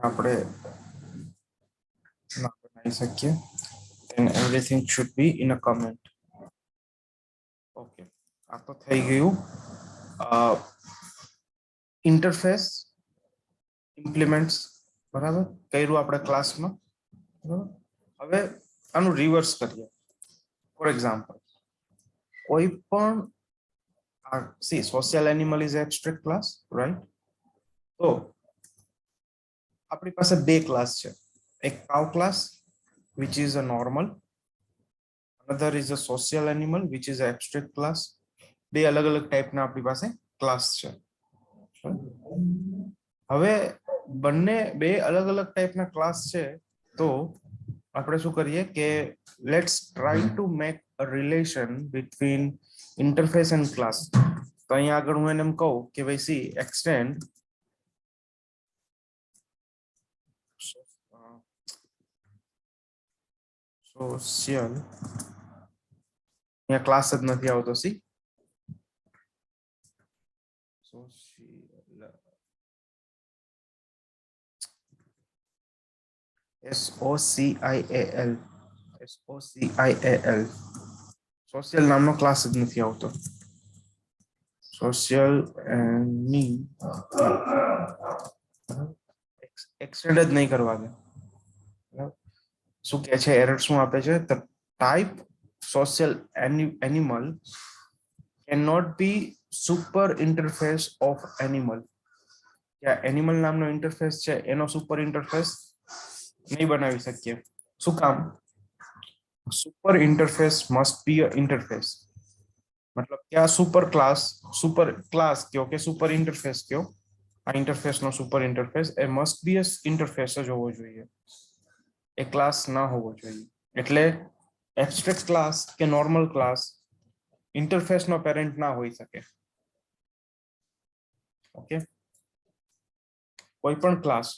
આપણે બનાવી શકીએ, then everything should be in a comment. Okay, આ તો થઈ ગયું interface ઇમ્પ્લિમેન્ટ્સ, બરાબર, કર્યું આપણે ક્લાસમાં. હવે આનું રિવર્સ કરીએ. ફોર એક્ઝામ્પલ, કોઈ પણ C social animal is abstract class, right? તો આપણી પાસે બે ક્લાસ છે, એક કાઉ class which is a normal, another is a social animal which is a abstract class. બે અલગ અલગ ટાઈપના આપણી પાસે ક્લાસ છે. હવે બંને બે અલગ અલગ ટાઈપના ક્લાસ છે, તો આપણે શું કરીએ કે let's try to make a relation between interface and class. તો અહીંયા આગળ હું એને એમ કહું કે ભાઈ સી એક્સટેન્ડ સોશિયલ, અહીંયા ક્લાસ જ નથી આવતો, C social, SOCIAL, SOCIAL, social નામનો ક્લાસ જ નથી આવતો. સોશિયલ ની એક્સટેન્ડ જ નહીં કરવા દે. શું કે છે, એરર શું આપે છે? The type social animal cannot be super interface of animal. કે એનિમલ નામનો ઇન્ટરફેસ છે એનો સુપર ઇન્ટરફેસ નહીં બનાવી શકીએ. શું કામ? Super interface must be a interface. મતલબ કે આ સુપર ક્લાસ કયો કે સુપર ઇન્ટરફેસ કયો, આ ઇન્ટરફેસનો સુપર ઇન્ટરફેસ એ મસ્ટ બી અ ઇન્ટરફેસ જ હોવો જોઈએ, એ ક્લાસ ના હોવો જોઈએ. એટલે એબ્સ્ટ્રેક્ટ ક્લાસ કે નોર્મલ ક્લાસ ઇન્ટરફેસનો પેરેન્ટ ના હોઈ શકે. ઓકે, કોઈ પણ ક્લાસ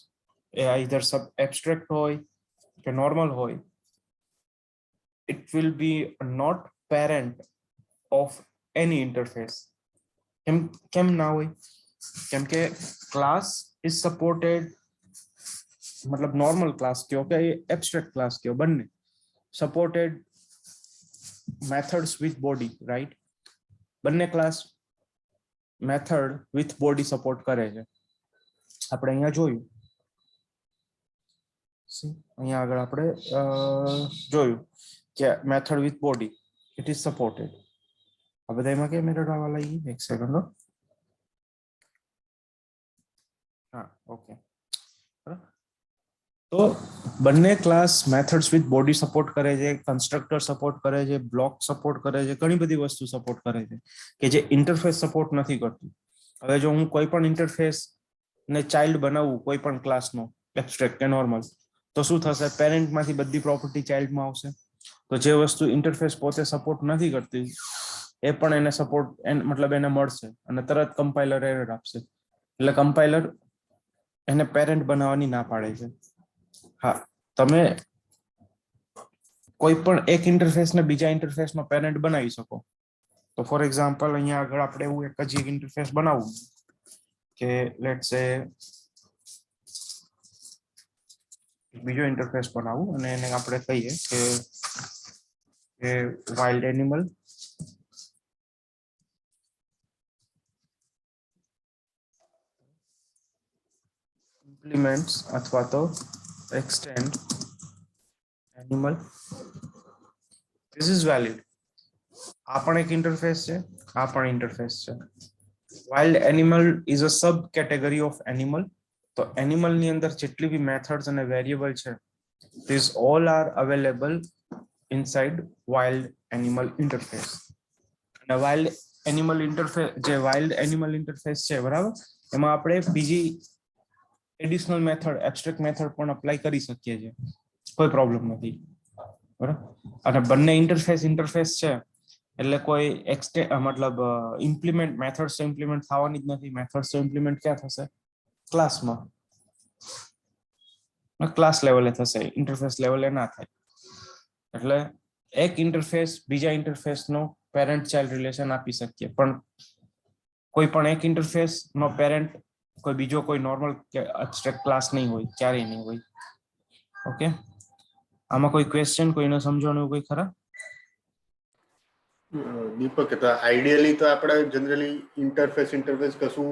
એ આઈધર સબ એબ્સ્ટ્રેક્ટ હોય કે નોર્મલ હોય, it will be not parent of any interface. કેમ ના હોય? કેમ કે ક્લાસ is supported, મતલબ નોર્મલ ક્લાસ કયો કે એબ્સ્ટ્રેક્ટ ક્લાસ કયો બંને supported methods with body, right? બંને class method with body support કરે છે. આપણે અહીંયા જોયું, અહીંયા આગળ આપણે જોયું કે method with body it is supported. આ બધા એમાં કે મેથડ આવવા લાગી, એક સેકન્ડ. હા, ઓકે. તો બંને class methods with body support કરે છે, કન્સ્ટ્રક્ટર સપોર્ટ કરે છે, બ્લોક સપોર્ટ કરે છે, ઘણી બધી વસ્તુ સપોર્ટ કરે છે કે જે ઇન્ટરફેસ સપોર્ટ નથી કરતું. હવે જો હું કોઈ પણ ઇન્ટરફેસ ને ચાઇલ્ડ બનાવું કોઈ પણ ક્લાસનો, એબ્સ્ટ્રેક્ટ કે નોર્મલ, તો શું થશે? પેરેન્ટમાંથી બધી પ્રોપર્ટી ચાઇલ્ડમાં આવશે. તો જે વસ્તુ ઇન્ટરફેસ પોતે સપોર્ટ નથી કરતી એ પણ એને સપોર્ટ, મતલબ એને મળશે અને તરત કમ્પાઇલર એરર આપશે. એટલે કમ્પાઇલર એને પેરેન્ટ બનાવવાની ના પાડે છે. હા, તમે કોઈ પણ એક ઇન્ટરફેસને બીજા ઇન્ટરફેસનો પેરેન્ટ બનાવી શકો. તો ફોર એક્ઝામ્પલ અહીંયા આગળ આપણે એવું એક જ ઇન્ટરફેસ બનાવવું કે લેટ્સ સે બીજો ઇન્ટરફેસ બનાવવું અને એને આપણે કહીએ કે વાઇલ્ડ એનિમલ ઇમ્પ્લિમેન્ટ્સ અથવા તો extend animal. This is valid. આ પણ એક ઇન્ટરફેસ છે, આ પણ ઇન્ટરફેસ છે. Wild animal is a sub category of animal. તો એનિમલ ની અંદર જેટલી બી મેથડ્સ અને વેરિયેબલ છે, these all are available inside wild animal interface. અને વાઇલ્ડ એનિમલ ઇન્ટરફેસ, જે વાઇલ્ડ એનિમલ ઇન્ટરફેસ છે, બરાબર, એમાં આપણે બીજી એડિશનલ મેથડ, એબ્સ્ટ્રેક્ટ મેથડ પણ અપ્લાય કરી શકીએ છીએ, કોઈ પ્રોબ્લેમ નથી, બરાબર. અને બંને ઇન્ટરફેસ છે એટલે કોઈ મતલબ ઇમ્પ્લિમેન્ટ મેથડ્સ ઇમ્પ્લિમેન્ટ થવાની જ નથી. મેથડ્સ ઇમ્પ્લિમેન્ટ ક્યાં થશે? ક્લાસમાં, ક્લાસ લેવલે થશે, ઇન્ટરફેસ લેવલે ના થાય. એટલે એક ઇન્ટરફેસ બીજા ઇન્ટરફેસનો પેરેન્ટ ચાઇલ્ડ રિલેશન આપી શકીએ, પણ કોઈ પણ એક ઇન્ટરફેસ નો પેરેન્ટ કોઈ બીજો કોઈ નોર્મલ કે એબ્સ્ટ્રેક્ટ ક્લાસ નહીં હોય, ક્યારેય નહીં હોય. ઓકે, આમાં કોઈ ક્વેશ્ચન, કોઈને સમજવાનું કોઈ ખરા? દીપક, તો આઈડિયલી તો આપણે જનરલી ઇન્ટરફેસ કશું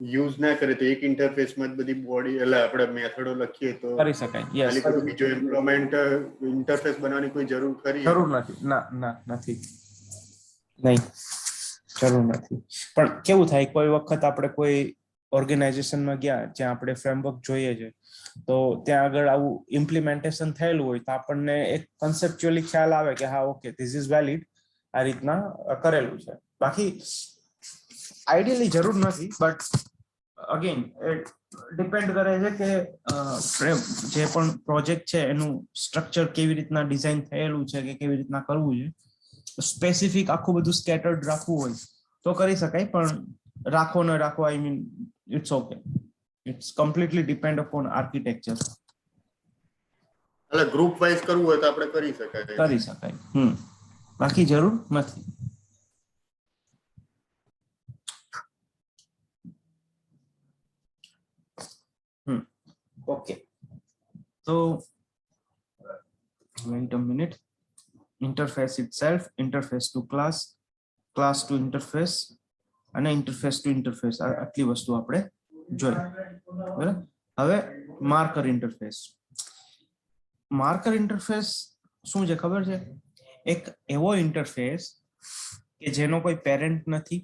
યુઝ ના કરે તો એક ઇન્ટરફેસમાં જ બધી બોડી એટલે આપણે મેથડો લખીએ તો કરી શકાય. યસ, બીજો ઇમ્પ્લિમેન્ટ ઇન્ટરફેસ બનાવવાની કોઈ જરૂર ખરી? જરૂર નથી. ના, નથી, નહીં, જરૂર નથી. પણ કેવું થાય, કોઈ વખત આપણે કોઈ ઓર્ગેનાઇઝેશનમાં ગયા જ્યાં આપણે ફ્રેમવર્ક જોઈએ છે, તો ત્યાં આગળ આવું ઇમ્પ્લિમેન્ટેશન થયેલું હોય તો આપણને એક કન્સેપ્ચ્યુઅલી ખ્યાલ આવે કે હા, ઓકે, ધીસ ઇઝ વેલિડ, આ રીતના કરેલું છે. બાકી આઈડિયલી જરૂર નથી, બટ અગેન ઇટ ડિપેન્ડ કરે છે કે જે પણ પ્રોજેક્ટ છે એનું સ્ટ્રક્ચર કેવી રીતના ડિઝાઇન થયેલું છે કે કેવી રીતના કરવું છે. સ્પેસિફિક આખું બધું સ્કેટર્ડ રાખવું હોય તો કરી શકાય, પણ રાખો ન રાખો, I mean it's okay. It's completely depend upon architecture. એટલે ગ્રુપ વાઇઝ કરવું હોય તો આપણે કરી શકાય. બાકી જરૂર નથી. ઓકે, તો wait a minute. Interface itself, interface to class, class to interface અને interface to interface, આટલી વસ્તુ આપણે જોઈ. બરાબર. હવે માર્કર ઇન્ટરફેસ. માર્કર ઇન્ટરફેસ શું છે ખબર છે? એક એવો ઇન્ટરફેસ કે જેનો કોઈ પેરેન્ટ નથી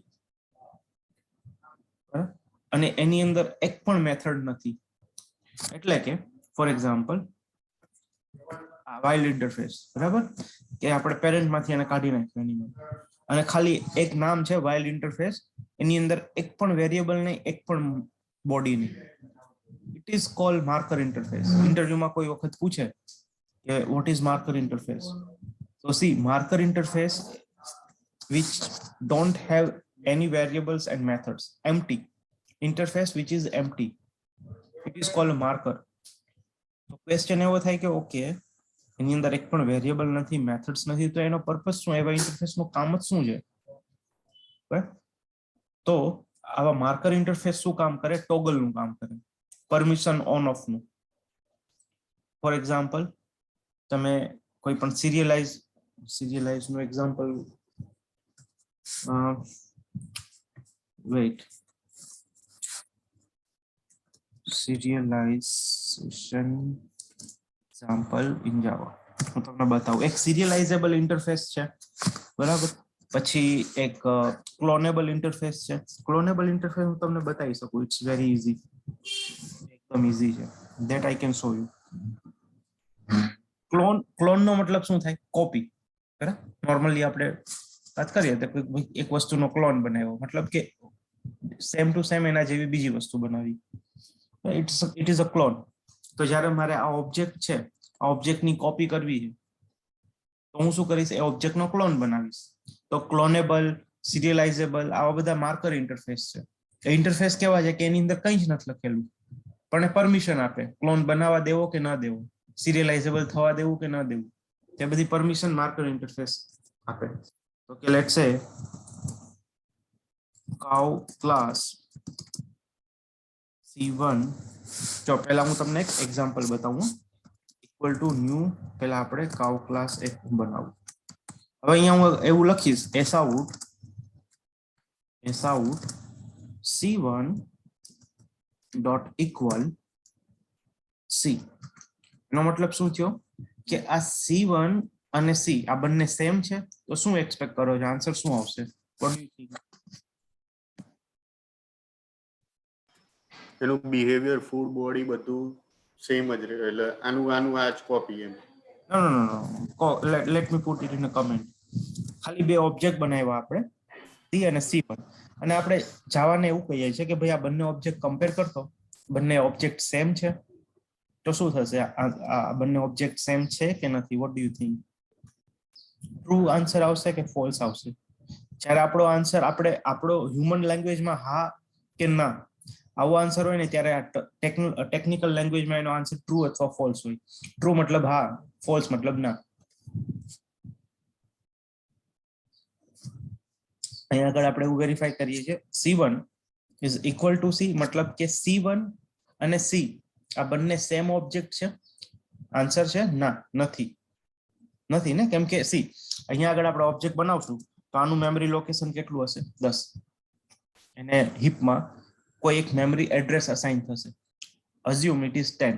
અને એની અંદર એક પણ મેથડ નથી. એટલે કે ફોર એક્ઝામ્પલ વાઇલ્ડ ઇન્ટરફેસ, બરાબર, કે આપણે પેરેન્ટ માંથી એને કાઢી નાખ્યું એની અને ખાલી એક નામ છે વાઇલ્ડ ઇન્ટરફેસ, એની અંદર એક પણ વેરિયેબલ નહીં, એક પણ બોડી નહીં. It is called marker interface. ઇન્ટરવ્યુમાં કોઈ વખત પૂછે કે વોટ ઇઝ માર્કર ઇન્ટરફેસ, તો see marker interface which don't have any variables and methods, empty interface which is empty, it is called a marker. તો ક્વેશ્ચન એવો થાય કે ઓકે, એની અંદર એક પણ વેરિયેબલ નથી, મેથડ્સ નથી, તો એનો પર્પસ શું? એવા ઇન્ટરફેસનું કામ જ શું છે? તો આવા માર્કર ઇન્ટરફેસ શું કામ કરે? ટોગલ નું કામ કરે, પરમિશન ઓન ઓફ નું. ફોર એક્ઝામ્પલ, તમે કોઈ પણ સિરિયલાઇઝ નું example wait serialization example in Java હું તમને બતાવું. એક સિરિયલાઇઝેબલ ઇન્ટરફેસ છે, બરાબર. પછી એક ક્લોનેબલ ઇન્ટરફેસ છે. ક્લોનેબલ ઇન્ટરફેસ હું તમને બતાવી શકું. ઇટ્સ વેરી ઈઝી, એકદમ ઈઝી છે. That I can show you. Clone નો મતલબ શું થાય? કોપી. બરાબર. નોર્મલી આપણે વાત કરીએ તો એક વસ્તુનો ક્લોન બનાવ્યો, મતલબ કે સેમ ટુ સેમ એના જેવી બીજી વસ્તુ બનાવી. It is a clone. તો જ્યારે મારે આ ઓબ્જેક્ટ છે, આ ઓબ્જેક્ટની કોપી કરવી છે, તો હું શું કરીશ? એ ઓબ્જેક્ટનો ક્લોન બનાવીશ. તો ક્લોનેબલ, સિરિયલાઇઝેબલ, આવા બધા માર્કર ઇન્ટરફેસ છે. એ ઇન્ટરફેસ કેવા છે કે એની અંદર કંઈ જ નથી લખેલું, પણ એ પરમિશન આપે ક્લોન બનાવવા દેવો કે ન દેવો, સિરિયલાઇઝેબલ થવા દેવું કે ન દેવું, તે બધી પરમિશન માર્કર ઇન્ટરફેસ આપે. તો કે લેટ્સ સે cow class C1. જો પહેલા હું તમને એક એક્ઝામ્પલ બતાવું. ઇક્વલ ટુ ન્યૂ, પહેલા આપણે cow class એક બનાવું. હવે અહીંયા હું એવું લખીશ sout C1 dot equal C. એનો મતલબ શું થયો કે આ C1 અને C આ બંને સેમ છે. તો શું એક્સપેક્ટ કરો છો? આન્સર શું આવશે? એનું બિહેવિયર, ફૂડ, બોડી બધું સેમ જ રહે. એટલે આનું આ જ copy M. No, no, no, no. Let me put it in a comment. ખાલી બે ઓબ્જેક્ટ બનાવ્યા આપણે, C અને C1, અને આપણે જાવાને એવું કહીએ છીએ કે ભાઈ આ બંને ઓબ્જેક્ટ કમ્પેર કરતો, બંને ઓબ્જેક્ટ સેમ છે. તો શું થશે? આ બંને ઓબ્જેક્ટ સેમ છે કે નથી? What do you think? True answer આવશે કે ફોલ્સ આવશે? જ્યારે આપણો આન્સર આપણો હ્યુમન લેંગ્વેજમાં હા કે ના આવો આન્સર હોય ને, ત્યારે ટેકનિકલ લેંગ્વેજમાં એનો આન્સર ટ્રુ અથવા ફોલ્સ હોય. ટ્રુ મતલબ હા, ફોલ્સ મતલબ ના. અહીંયા આગળ આપણે એવું વેરીફાઈ કરીએ છીએ, C1 is equal to C, મતલબ કે C1 અને C આ બંને સેમ ઓબ્જેક્ટ છે. આન્સર છે ના, નથી ને, કેમ કે સી અહીંયા આગળ આપણે ઓબ્જેક્ટ બનાવશું તો આનું મેમરી લોકેશન કેટલું હશે? 10. એને હિપમાં કોઈ એક મેમરી એડ્રેસ અસાઇન થશે. Assume it is 10.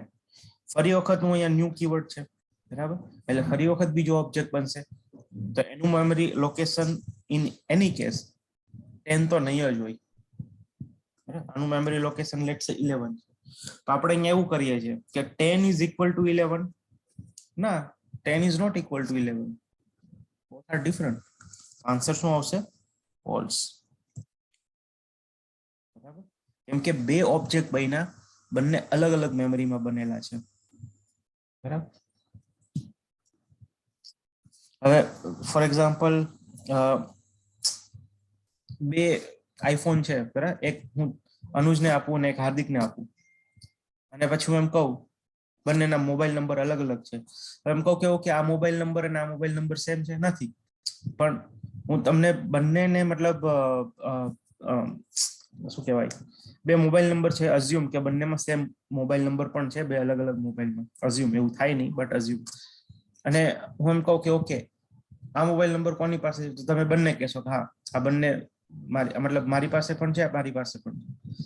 ફરી વખત હું અહીંયા ન્યૂ કીવર્ડ છે, બરાબર, એટલે ફરી વખત બીજો ઓબ્જેક્ટ બનશે તો એનું memory location in any case 10 તો નહીં જ હોય. આનું મેમરી લોકેશન લેટ્સ સે 11 છે. તો આપણે અહીંયા એવું કરીએ છીએ કે 10 ઇઝ ઇક્વલ ટુ 11. ના, 10 is not equal to 11. Both are different. Answer શું આવશે? ફોલ્સ. બરાબર, કેમ કે બે ઓબ્જેક્ટ બન્યા, બંને અલગ અલગ મેમરીમાં બનેલા છે. બરાબર. હવે ફોર એક્ઝામ્પલ બે આઈફોન છે, બરાબર, એક હું અનુજને આપું અને એક હાર્દિકને આપું, અને પછી હું એમ કહું બંનેના મોબાઈલ નંબર અલગ અલગ છે. એમ કહું કે ઓકે આ મોબાઈલ નંબર અને આ મોબાઈલ નંબર સેમ છે? નથી. પણ હું તમને બંનેને મતલબ શું કહેવાય, બે મોબાઈલ નંબર છે, અઝ્યુમ કે બંનેમાં સેમ મોબાઈલ નંબર પણ છે, બે અલગ અલગ મોબાઈલમાં. અઝ્યુમ, એવું થાય નહીં બટ અઝ્યુમ. અને હું એમ કહું કે ઓકે આ મોબાઈલ નંબર કોની પાસે છે? તો તમે બંને કહેશો કે હા આ બંને મારી પાસે પણ છે, મારી પાસે પણ છે.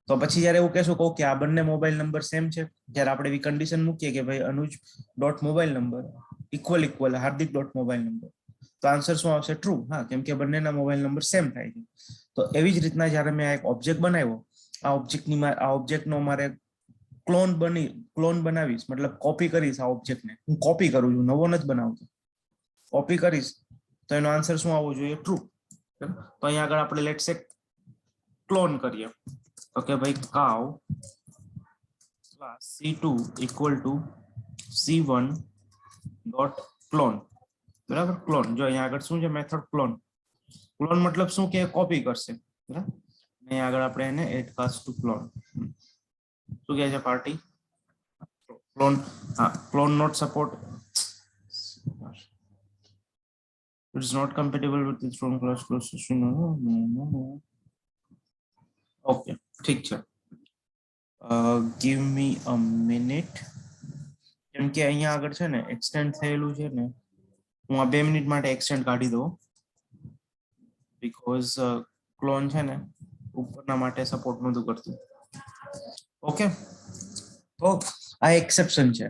તો પછી જયારે એવું કહેશું કે ઓકે આ બંને મોબાઈલ નંબર સેમ છે, જ્યારે આપણે એવી કન્ડિશન મૂકીએ કે ભાઈ અનુજ ડોટ મોબાઈલ નંબર ઇક્વલ હાર્દિક ડોટ મોબાઈલ નંબર, તો આન્સર શું આવશે? ટ્રુ. હા, કેમ કે બંનેના મોબાઈલ નંબર સેમ થાય છે. તો એવી જ રીતના જ્યારે મેં આ એક ઓબ્જેક્ટ બનાવ્યો, આ ઓબ્જેક્ટનો મારે ક્લોન બનાવીશ, મતલબ કોપી કરીશ. આ ઓબ્જેક્ટને હું કોપી કરું છું, નવો નથી બનાવતો. કોપી કરીશ તો એનો આન્સર શું આવવો જોઈએ? ટ્રુ. તો અહીંયા આગળ આપણે લેટ્સ સે ક્લોન કરીએ. ઓકે ભાઈ, cow class C2 equal to C1 dot clone. બરાબર, ક્લોન. જો અહીંયા આગળ શું છે? Method clone. ક્લોન મતલબ શું કે કોપી કરશે, બરાબર. અહીંયા આગળ આપણે એને એડ કાસ્ટ ટુ ક્લોન. શું કહે છે પાર્ટી? ક્લોન, હા, clone not support. It is not compatible with its own class. No. Okay, ઠીક છે. Give me a minute. કેમ કે અહીંયા આગળ છે ને એક્સટેન્ડ થયેલું છે ને, હું આ 2 મિનિટ માટે એક્સટેન્ડ કાઢી દઉં, બીકોઝ ક્લોન છે ને ઉપરના માટે સપોર્ટ નહોતું કરતું. ઓકે, તો આ એક્સેપ્શન છે,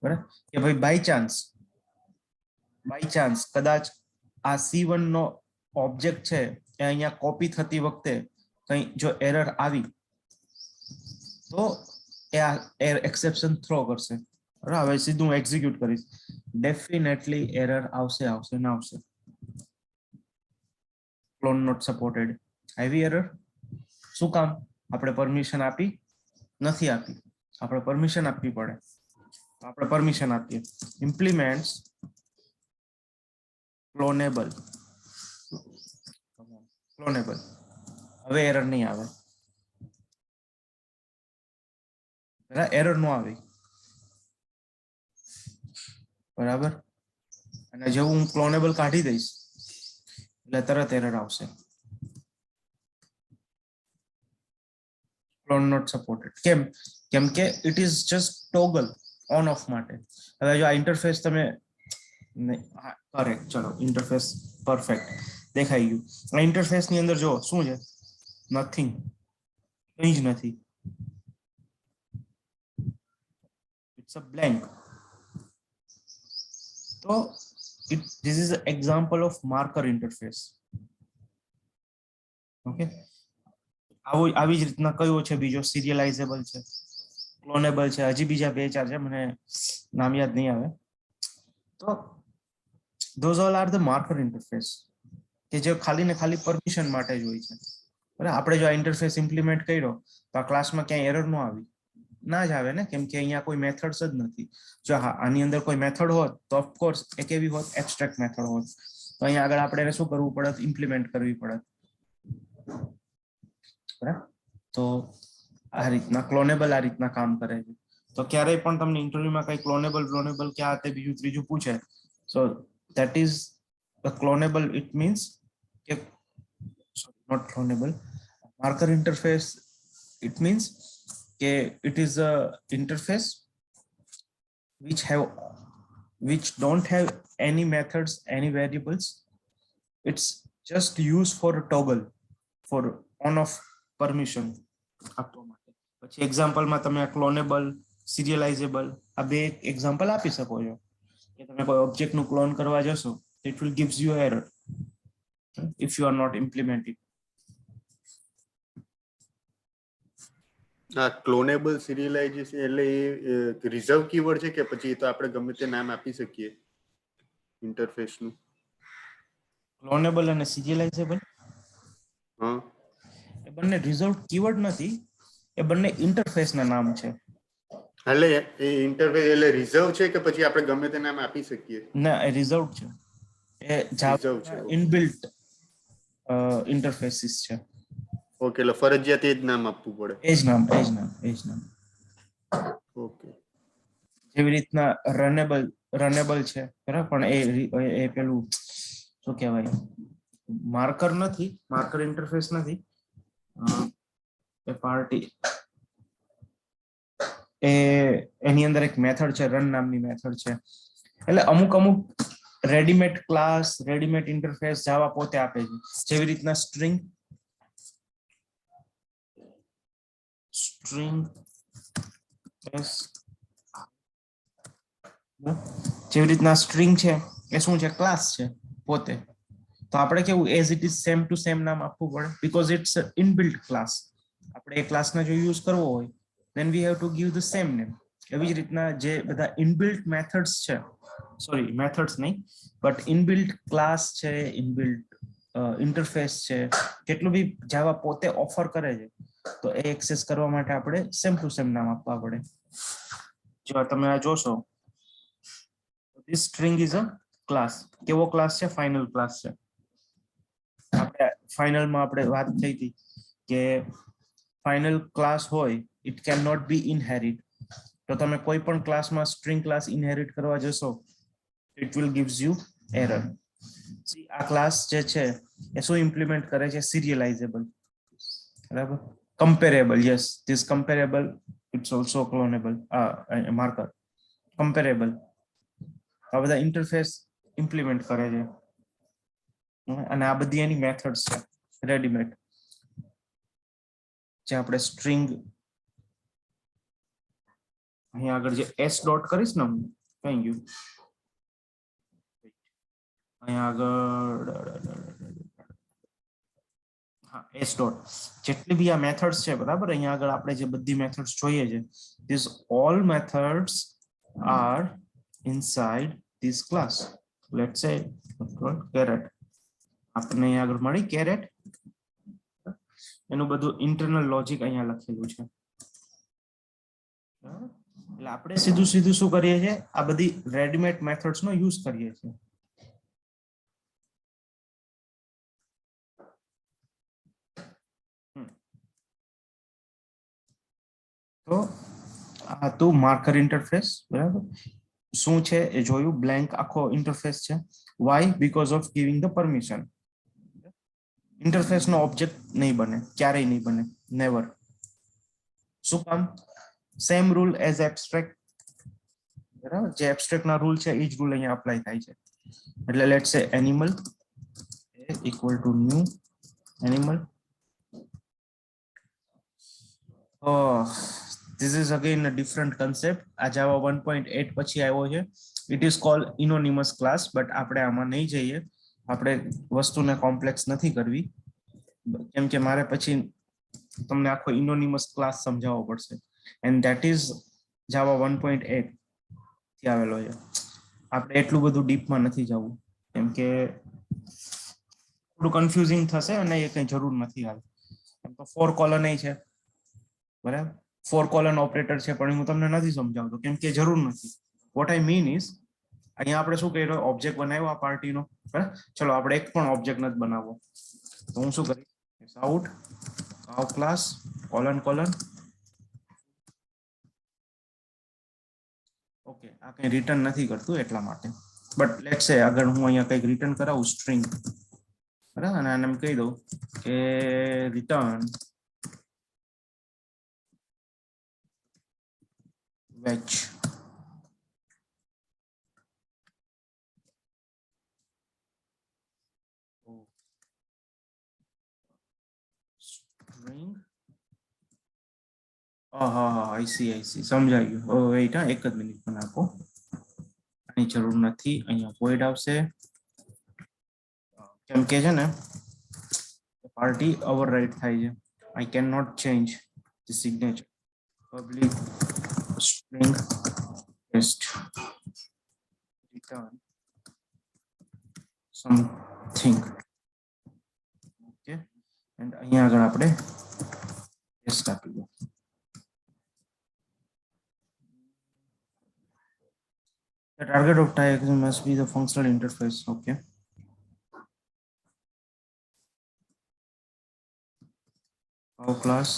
બરાબર, કે ભાઈ બાય ચાન્સ કદાચ આ C1 નો ઓબ્જેક્ટ છે એ અહીંયા કોપી થતી વખતે કઈ જો એરર આવી તો એ આ એક્સેપ્શન થ્રો કરશે. બરાબર, હવે સીધું હું એક્ઝિક્યુટ કરીશ, ડેફિનેટલી એરર આવશે ને આવશે. ક્લોન નોટ સપોર્ટેડ, આવી એરર. શું કામ? આપણે પરમિશન આપી નથી આપી, આપણે પરમિશન આપવી પડે, આપણે પરમિશન આપીએ, ઇમ્પ્લિમેન્ટ્સ ક્લોનેબલ. હવે એરર નહીં આવે, એરર નો આવે, બરાબર. અને જેવું હું ક્લોનેબલ કાઢી દઈશ એટલે તરત એરર આવશે. Clone not supported. કેમ કે it is just toggle on off માટે. હવે જો આ ઇન્ટરફેસ તમે કરેક્ટ, ચલો ઇન્ટરફેસ પરફેક્ટ દેખાઈ ગયું. આ ઇન્ટરફેસ ની અંદર જો શું છે, નથિંગ, કંઈ જ નથી, ઇટ્સ અ બ્લેન્ક. તો this is an example of marker interface. Okay, આવી જ રીતના કયો છે બીજો, સિરિયલાઇઝેબલ છે, ક્લોનેબલ છે, હજી બીજા 2-4 છે, મને નામ યાદ નહીં આવે. તો those all are the marker interface કે જે ખાલી ને ખાલી પરમિશન માટે જ હોય છે. બરાબર, આપણે જો આ ઇન્ટરફેસ ઇમ્પ્લિમેન્ટ કર્યો તો આ ક્લાસમાં ક્યાંય એરર ન આવી, ના જ આવે ને, કેમ કે અહીંયા કોઈ મેથડ્સ જ નથી. જો હા આની અંદર કોઈ મેથડ હોત તો ઓફકોર્સ એ કેવી હોત, એબ્સ્ટ્રેક્ટ મેથડ હોત. તો અહીંયા આગળ આપણે શું કરવું પડત, ઇમ્પ્લિમેન્ટ કરવી પડત. બરાબર, તો આ રીતના ક્લોનેબલ આ રીતના કામ કરે છે. તો ક્યારેય પણ તમને ઇન્ટરવ્યુમાં કઈ ક્લોનેબલ કે આ તે બીજું ત્રીજું પૂછે, સો that is the clonable. It means not clonable, marker interface. It means it is a interface which don't have any methods, any variables. It's just used for a toggle, for on off permission આપવા માટે. પછી એક્ઝામ્પલમાં તમે આ ક્લોનેબલ, સિરિયલાઇઝેબલ આ બે example આપી શકો છો કે તમે કોઈ ઓબ્જેક્ટ નું ક્લોન કરવા જશો, it will gives you error if you are not implementing. આ ક્લોનેબલ સિરિયલાઇઝેશન એટલે રિઝર્વ કીવર્ડ છે કે પછી તો આપણે ગમે તે નામ આપી શકીએ ઇન્ટરફેસનું? ક્લોનેબલ અને સિરિયલાઇઝેબલ હા, એ બંને રિઝર્વ કીવર્ડ નથી, એ બંને ઇન્ટરફેસના નામ છે. એટલે એ ઇન્ટરફેસ એટલે રિઝર્વ છે કે પછી આપણે ગમે તે નામ આપી શકીએ? ના, એ રિઝર્વ છે, એ જાવા છે, ઇનબિલ્ટ ઇન્ટરફેસીસ છે. ઓકે, એટલે ફરજિયાત એ જ નામ આપવું પડે? એ જ નામ. ઓકે, જેવી રીતના રનેબલ છે, બરાબર, પણ એ પેલું શું કહેવાય, માર્કર નથી, માર્કર ઇન્ટરફેસ નથી. એ પાર્ટી એની અંદર એક મેથડ છે, રન નામની મેથડ છે. એટલે અમુક રેડીમેડ ક્લાસ, રેડીમેડ ઇન્ટરફેસ જાવા પોતે આપે છે. જેવી રીતના સ્ટ્રિંગ જેવી રીતના સ્ટ્રિંગ છે એ શું છે, ક્લાસ છે પોતે. તો આપણે કેવું as it is same to same નામ આપવું પડે, બીકોઝ ઇટ્સ ઇનબિલ્ટ ક્લાસ. આપણે એ ક્લાસને જો યુઝ કરવો હોય then we have to give the same name. એવી જ રીતના જે બધા ઇનબિલ્ટ મેથડ્સ છે, સોરી મેથડ્સ નહીં બટ ઇનબિલ્ટ ક્લાસ છે, ઇનબિલ્ટ ઇન્ટરફેસ છે, કેટલું બી જાવા પોતે ઓફર કરે છે, તો એ એક્સેસ કરવા માટે આપણે સેમ ટુ સેમ નામ આપવા પડે. જો તમે આ જોશો, this string is a class. કેવો ક્લાસ છે? ફાઇનલ ક્લાસ છે. આપણે ફાઇનલમાં આપણે વાત થઈ હતી કે ફાઇનલ ક્લાસ હોય, it cannot be inherit. તો તમે કોઈ પણ ક્લાસમાં સ્ટ્રિંગ ક્લાસ ઇનહેરિટ કરવા જશો, it will gives you error. See, આ ક્લાસ જે છે એ શું ઇમ્પ્લિમેન્ટ કરે છે? સિરિયલાઇઝેબલ, બરાબર, comparable. Yes, this comparable, it's also cloneable, marker. Comparable આ બધા ઇન્ટરફેસ ઇમ્પ્લિમેન્ટ કરે છે અને આ બધી એની મેથડ્સ છે રેડીમેડ જે આપણે સ્ટ્રિંગ અહીંયા આગળ જે s ડોટ કરીશ ને હું કઈ ગયું અહીંયા આગળ હા s ડોટ જેટલી બી આ મેથડ્સ છે બરાબર અહીંયા આગળ આપણે જે બધી મેથડ્સ જોઈએ છે this all methods are inside this class let's say carrot આપણને અહીંયા આગળ મળી કેરેટ એનું બધું ઇન્ટરનલ લોજિક અહીંયા લખેલું છે એટલે આપણે સીધું સીધું શું કરીએ છીએ આ બધી રેડીમેડ મેથડ્સ નો યુઝ કરીએ છીએ તો આ તો માર્કર ઇન્ટરફેસ બરાબર શું છે એ જોયું બ્લેન્ક આખો ઇન્ટરફેસ છે why because of giving the permission interface નો ઓબ્જેક્ટ નહીં બને ક્યારેય નહીં બને નેવર શું કામ સેમ રૂલ એઝ એબ્સ્ટ્રેક્ટ બરાબર જે એબ્સ્ટ્રેક્ટ ના રૂલ છે એ જ રૂલ અહીંયા અપ્લાય થાય છે એટલે લેટ્સ સે animal equal to new animal this is again a different concept આ Java 1.8 પછી આવ્યો છે it is called anonymous class but આપણે આમાં નહીં જઈએ આપણે વસ્તુને કોમ્પ્લેક્સ નથી કરવી કેમ કે મારે પછી તમને આખો anonymous class સમજાવવો પડશે and that is Java 1.8 થી આવેલો છે આપણે એટલું બધું ડીપમાં નથી જવું કેમ કે થોડું કન્ફ્યુઝિંગ થશે અને એ કઈ જરૂર નથી હાલ એમ તો 4 કોલન છે બરાબર 4 કોલન ઓપરેટર છે પણ હું તમને નથી સમજાવતો કેમ કે જરૂર નથી વોટ આઈ મીન ઇઝ અહીંયા આપણે શું કર્યું ઓબ્જેક્ટ બનાવ્યો આ પાર્ટીનો બરાબર ચલો આપણે એક પણ ઓબ્જેક્ટ નથી બનાવવો તો હું શું કરીશ out out class colon colon okay આ કઈ રિટર્ન નથી કરતું એટલા માટે બટ લેટ્સ સે અગર હું અહીંયા કંઈક રિટર્ન કરાવું સ્ટ્રિંગ બરાબર અને આને એમ કહી દઉં કે return wedge string I see સમજાઈ ગયું ઓ વેઇટ હા એક જ મિનિટ મને આપો આની જરૂર નથી અહીંયા void આવશે કેમ કે છે ને પાર્ટી ઓવરરાઇટ થાય છે I cannot change the signature public string test return something okay and અહીંયા આગળ આપણે ટેસ્ટ આપી દો the target of diagram must be the functional interface okay our class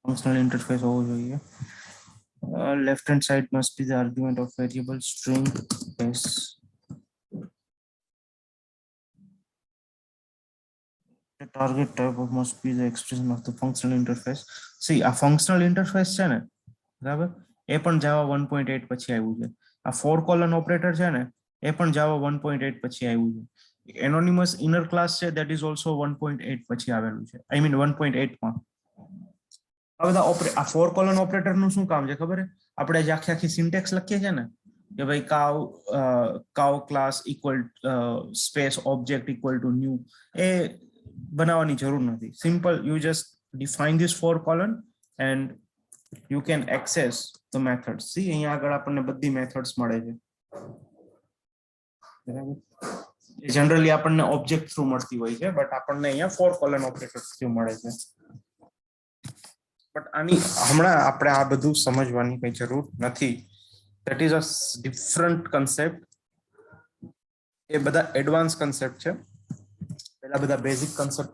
functional interface હોવો જોઈએ left hand side must be the argument of variable string s the target type of must be the expression of the functional interface see a functional interface છે ને બરાબર એ પણ Java 1.8 પછી આવ્યું છે આ 4 કોલન ઓપરેટર છે ને એ પણ Java 1.8 પછી આવ્યું છે anonymous inner class છે that is also 1.8 પછી આવેલું છે I mean 1.8 માં આ બધા આ 4 કોલન ઓપરેટર નું શું કામ છે ખબર છે આપણે જે આખી સિન્ટેક્સ લખીએ છીએ ને કે ભાઈ cow class equal space object equal to new એ બનાવવાની જરૂર નથી simple you just define this 4 colon and you can access the methods see અહીંયા આગળ આપણને બધી મેથડ્સ મળે છે બરાબર એ જનરલી આપણને ઓબ્જેક્ટ થ્રુ મળતી હોય છે બટ આપણને અહીંયા 4 કોલન ઓપરેટર થ્રુ મળે છે બટ આની હમણાં આપણે આ બધું સમજવાની કઈ જરૂર નથી that is a different concept એ બધા એડવાન્સ કન્સેપ્ટ છે પહેલા બધા બેઝિક કન્સેપ્ટ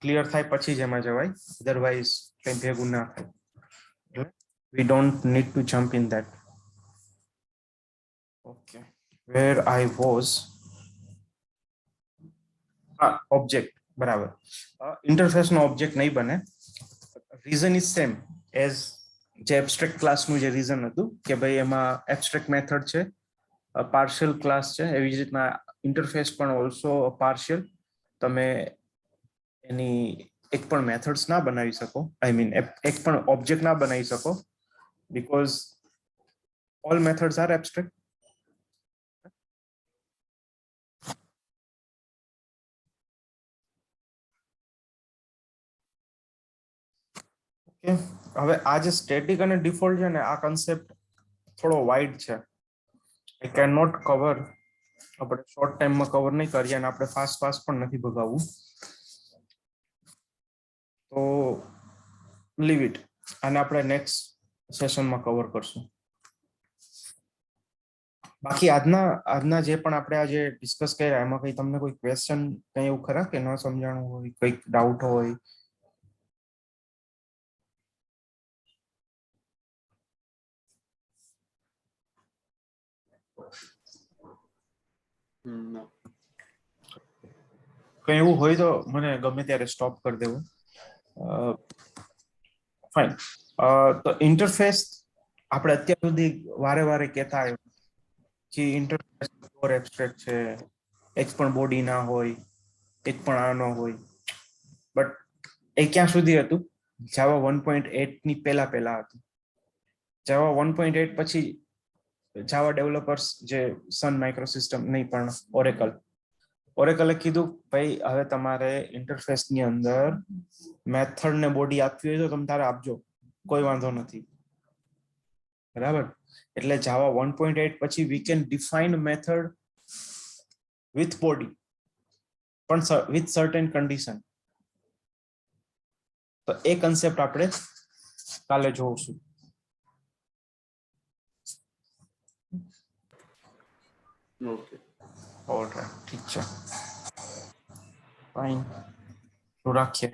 ક્લિયર થાય પછી જ એમાં જવાય અધરવાઇઝ કઈ ભેગું ના થાય we don't need to jump in that okay where I was object બરાબર ઇન્ટરફેસ નો ઓબ્જેક્ટ નહીં બને રીઝન ઇઝ સેમ એઝ જે એબ્સ્ટ્રેક્ટ ક્લાસનું જે રીઝન હતું કે ભાઈ એમાં એબ્સ્ટ્રેક્ટ મેથડ છે, પાર્શિયલ ક્લાસ છે, એવી જ રીતના ઇન્ટરફેસ પણ ઓલ્સો પાર્શિયલ. તમે એની એક પણ મેથડ્સ ના બનાવી શકો, આઈ મીન એક પણ ઓબ્જેક્ટ ના બનાવી શકો, because all methods are abstract. હવે આ જે સ્ટેટિક અને ડિફોલ્ટ છે ને, આ કન્સેપ્ટ થોડો વાઇડ છે. આઈ કેન નોટ કવર, આપણે શોર્ટ ટાઈમમાં કવર નહીં કરીએ અને આપણે ફાસ્ટ પણ નથી ભગાવવું, તો લીવ ઇટ. અને આપણે નેક્સ્ટ સેશનમાં કવર કરશું. બાકી આજના જે પણ આપણે આજે ડિસ્કસ કર્યા એમાં કઈ તમને કોઈ ક્વેશ્ચન કઈ એવું ખરા કે ન સમજાણું હોય, કઈક ડાઉટ હોય? કઈ એવું હોય તો મને ગમે ત્યારે સ્ટોપ કરી દેવું. ફાઇન. તો ઇન્ટરફેસ આપણે અત્યાર સુધી વારે વારે કહેતા આવ્યો કે ઇન્ટરફેસ ઓર એબ્સ્ટ્રેક્ટ છે, એક પણ બોડી ના હોય, એક પણ આ ન હોય. બટ એ ક્યાં સુધી હતું? જાવા 1.8 ની પહેલા હતું. જાવા 1.8 પછી જાવા ડેવલપર્સ જે સન માઇક્રોસિસ્ટમ નહીં પણ ઓરેકલે કીધું ભાઈ હવે તમારે ઇન્ટરફેસ ની અંદર મેથડ ને બોડી આપવી હોય તો તમે તારે આપજો, કોઈ વાંધો નથી. બરાબર? એટલે જાવા 1.8 પછી we can define method with body, પણ વિથ સર્ટેન કન્ડિશન. તો એ કન્સેપ્ટ આપણે કાલે જોઈશું. ઓકે, ઓલરાઈટ, ઠીક છે, ફાઇન, તો રાખીએ.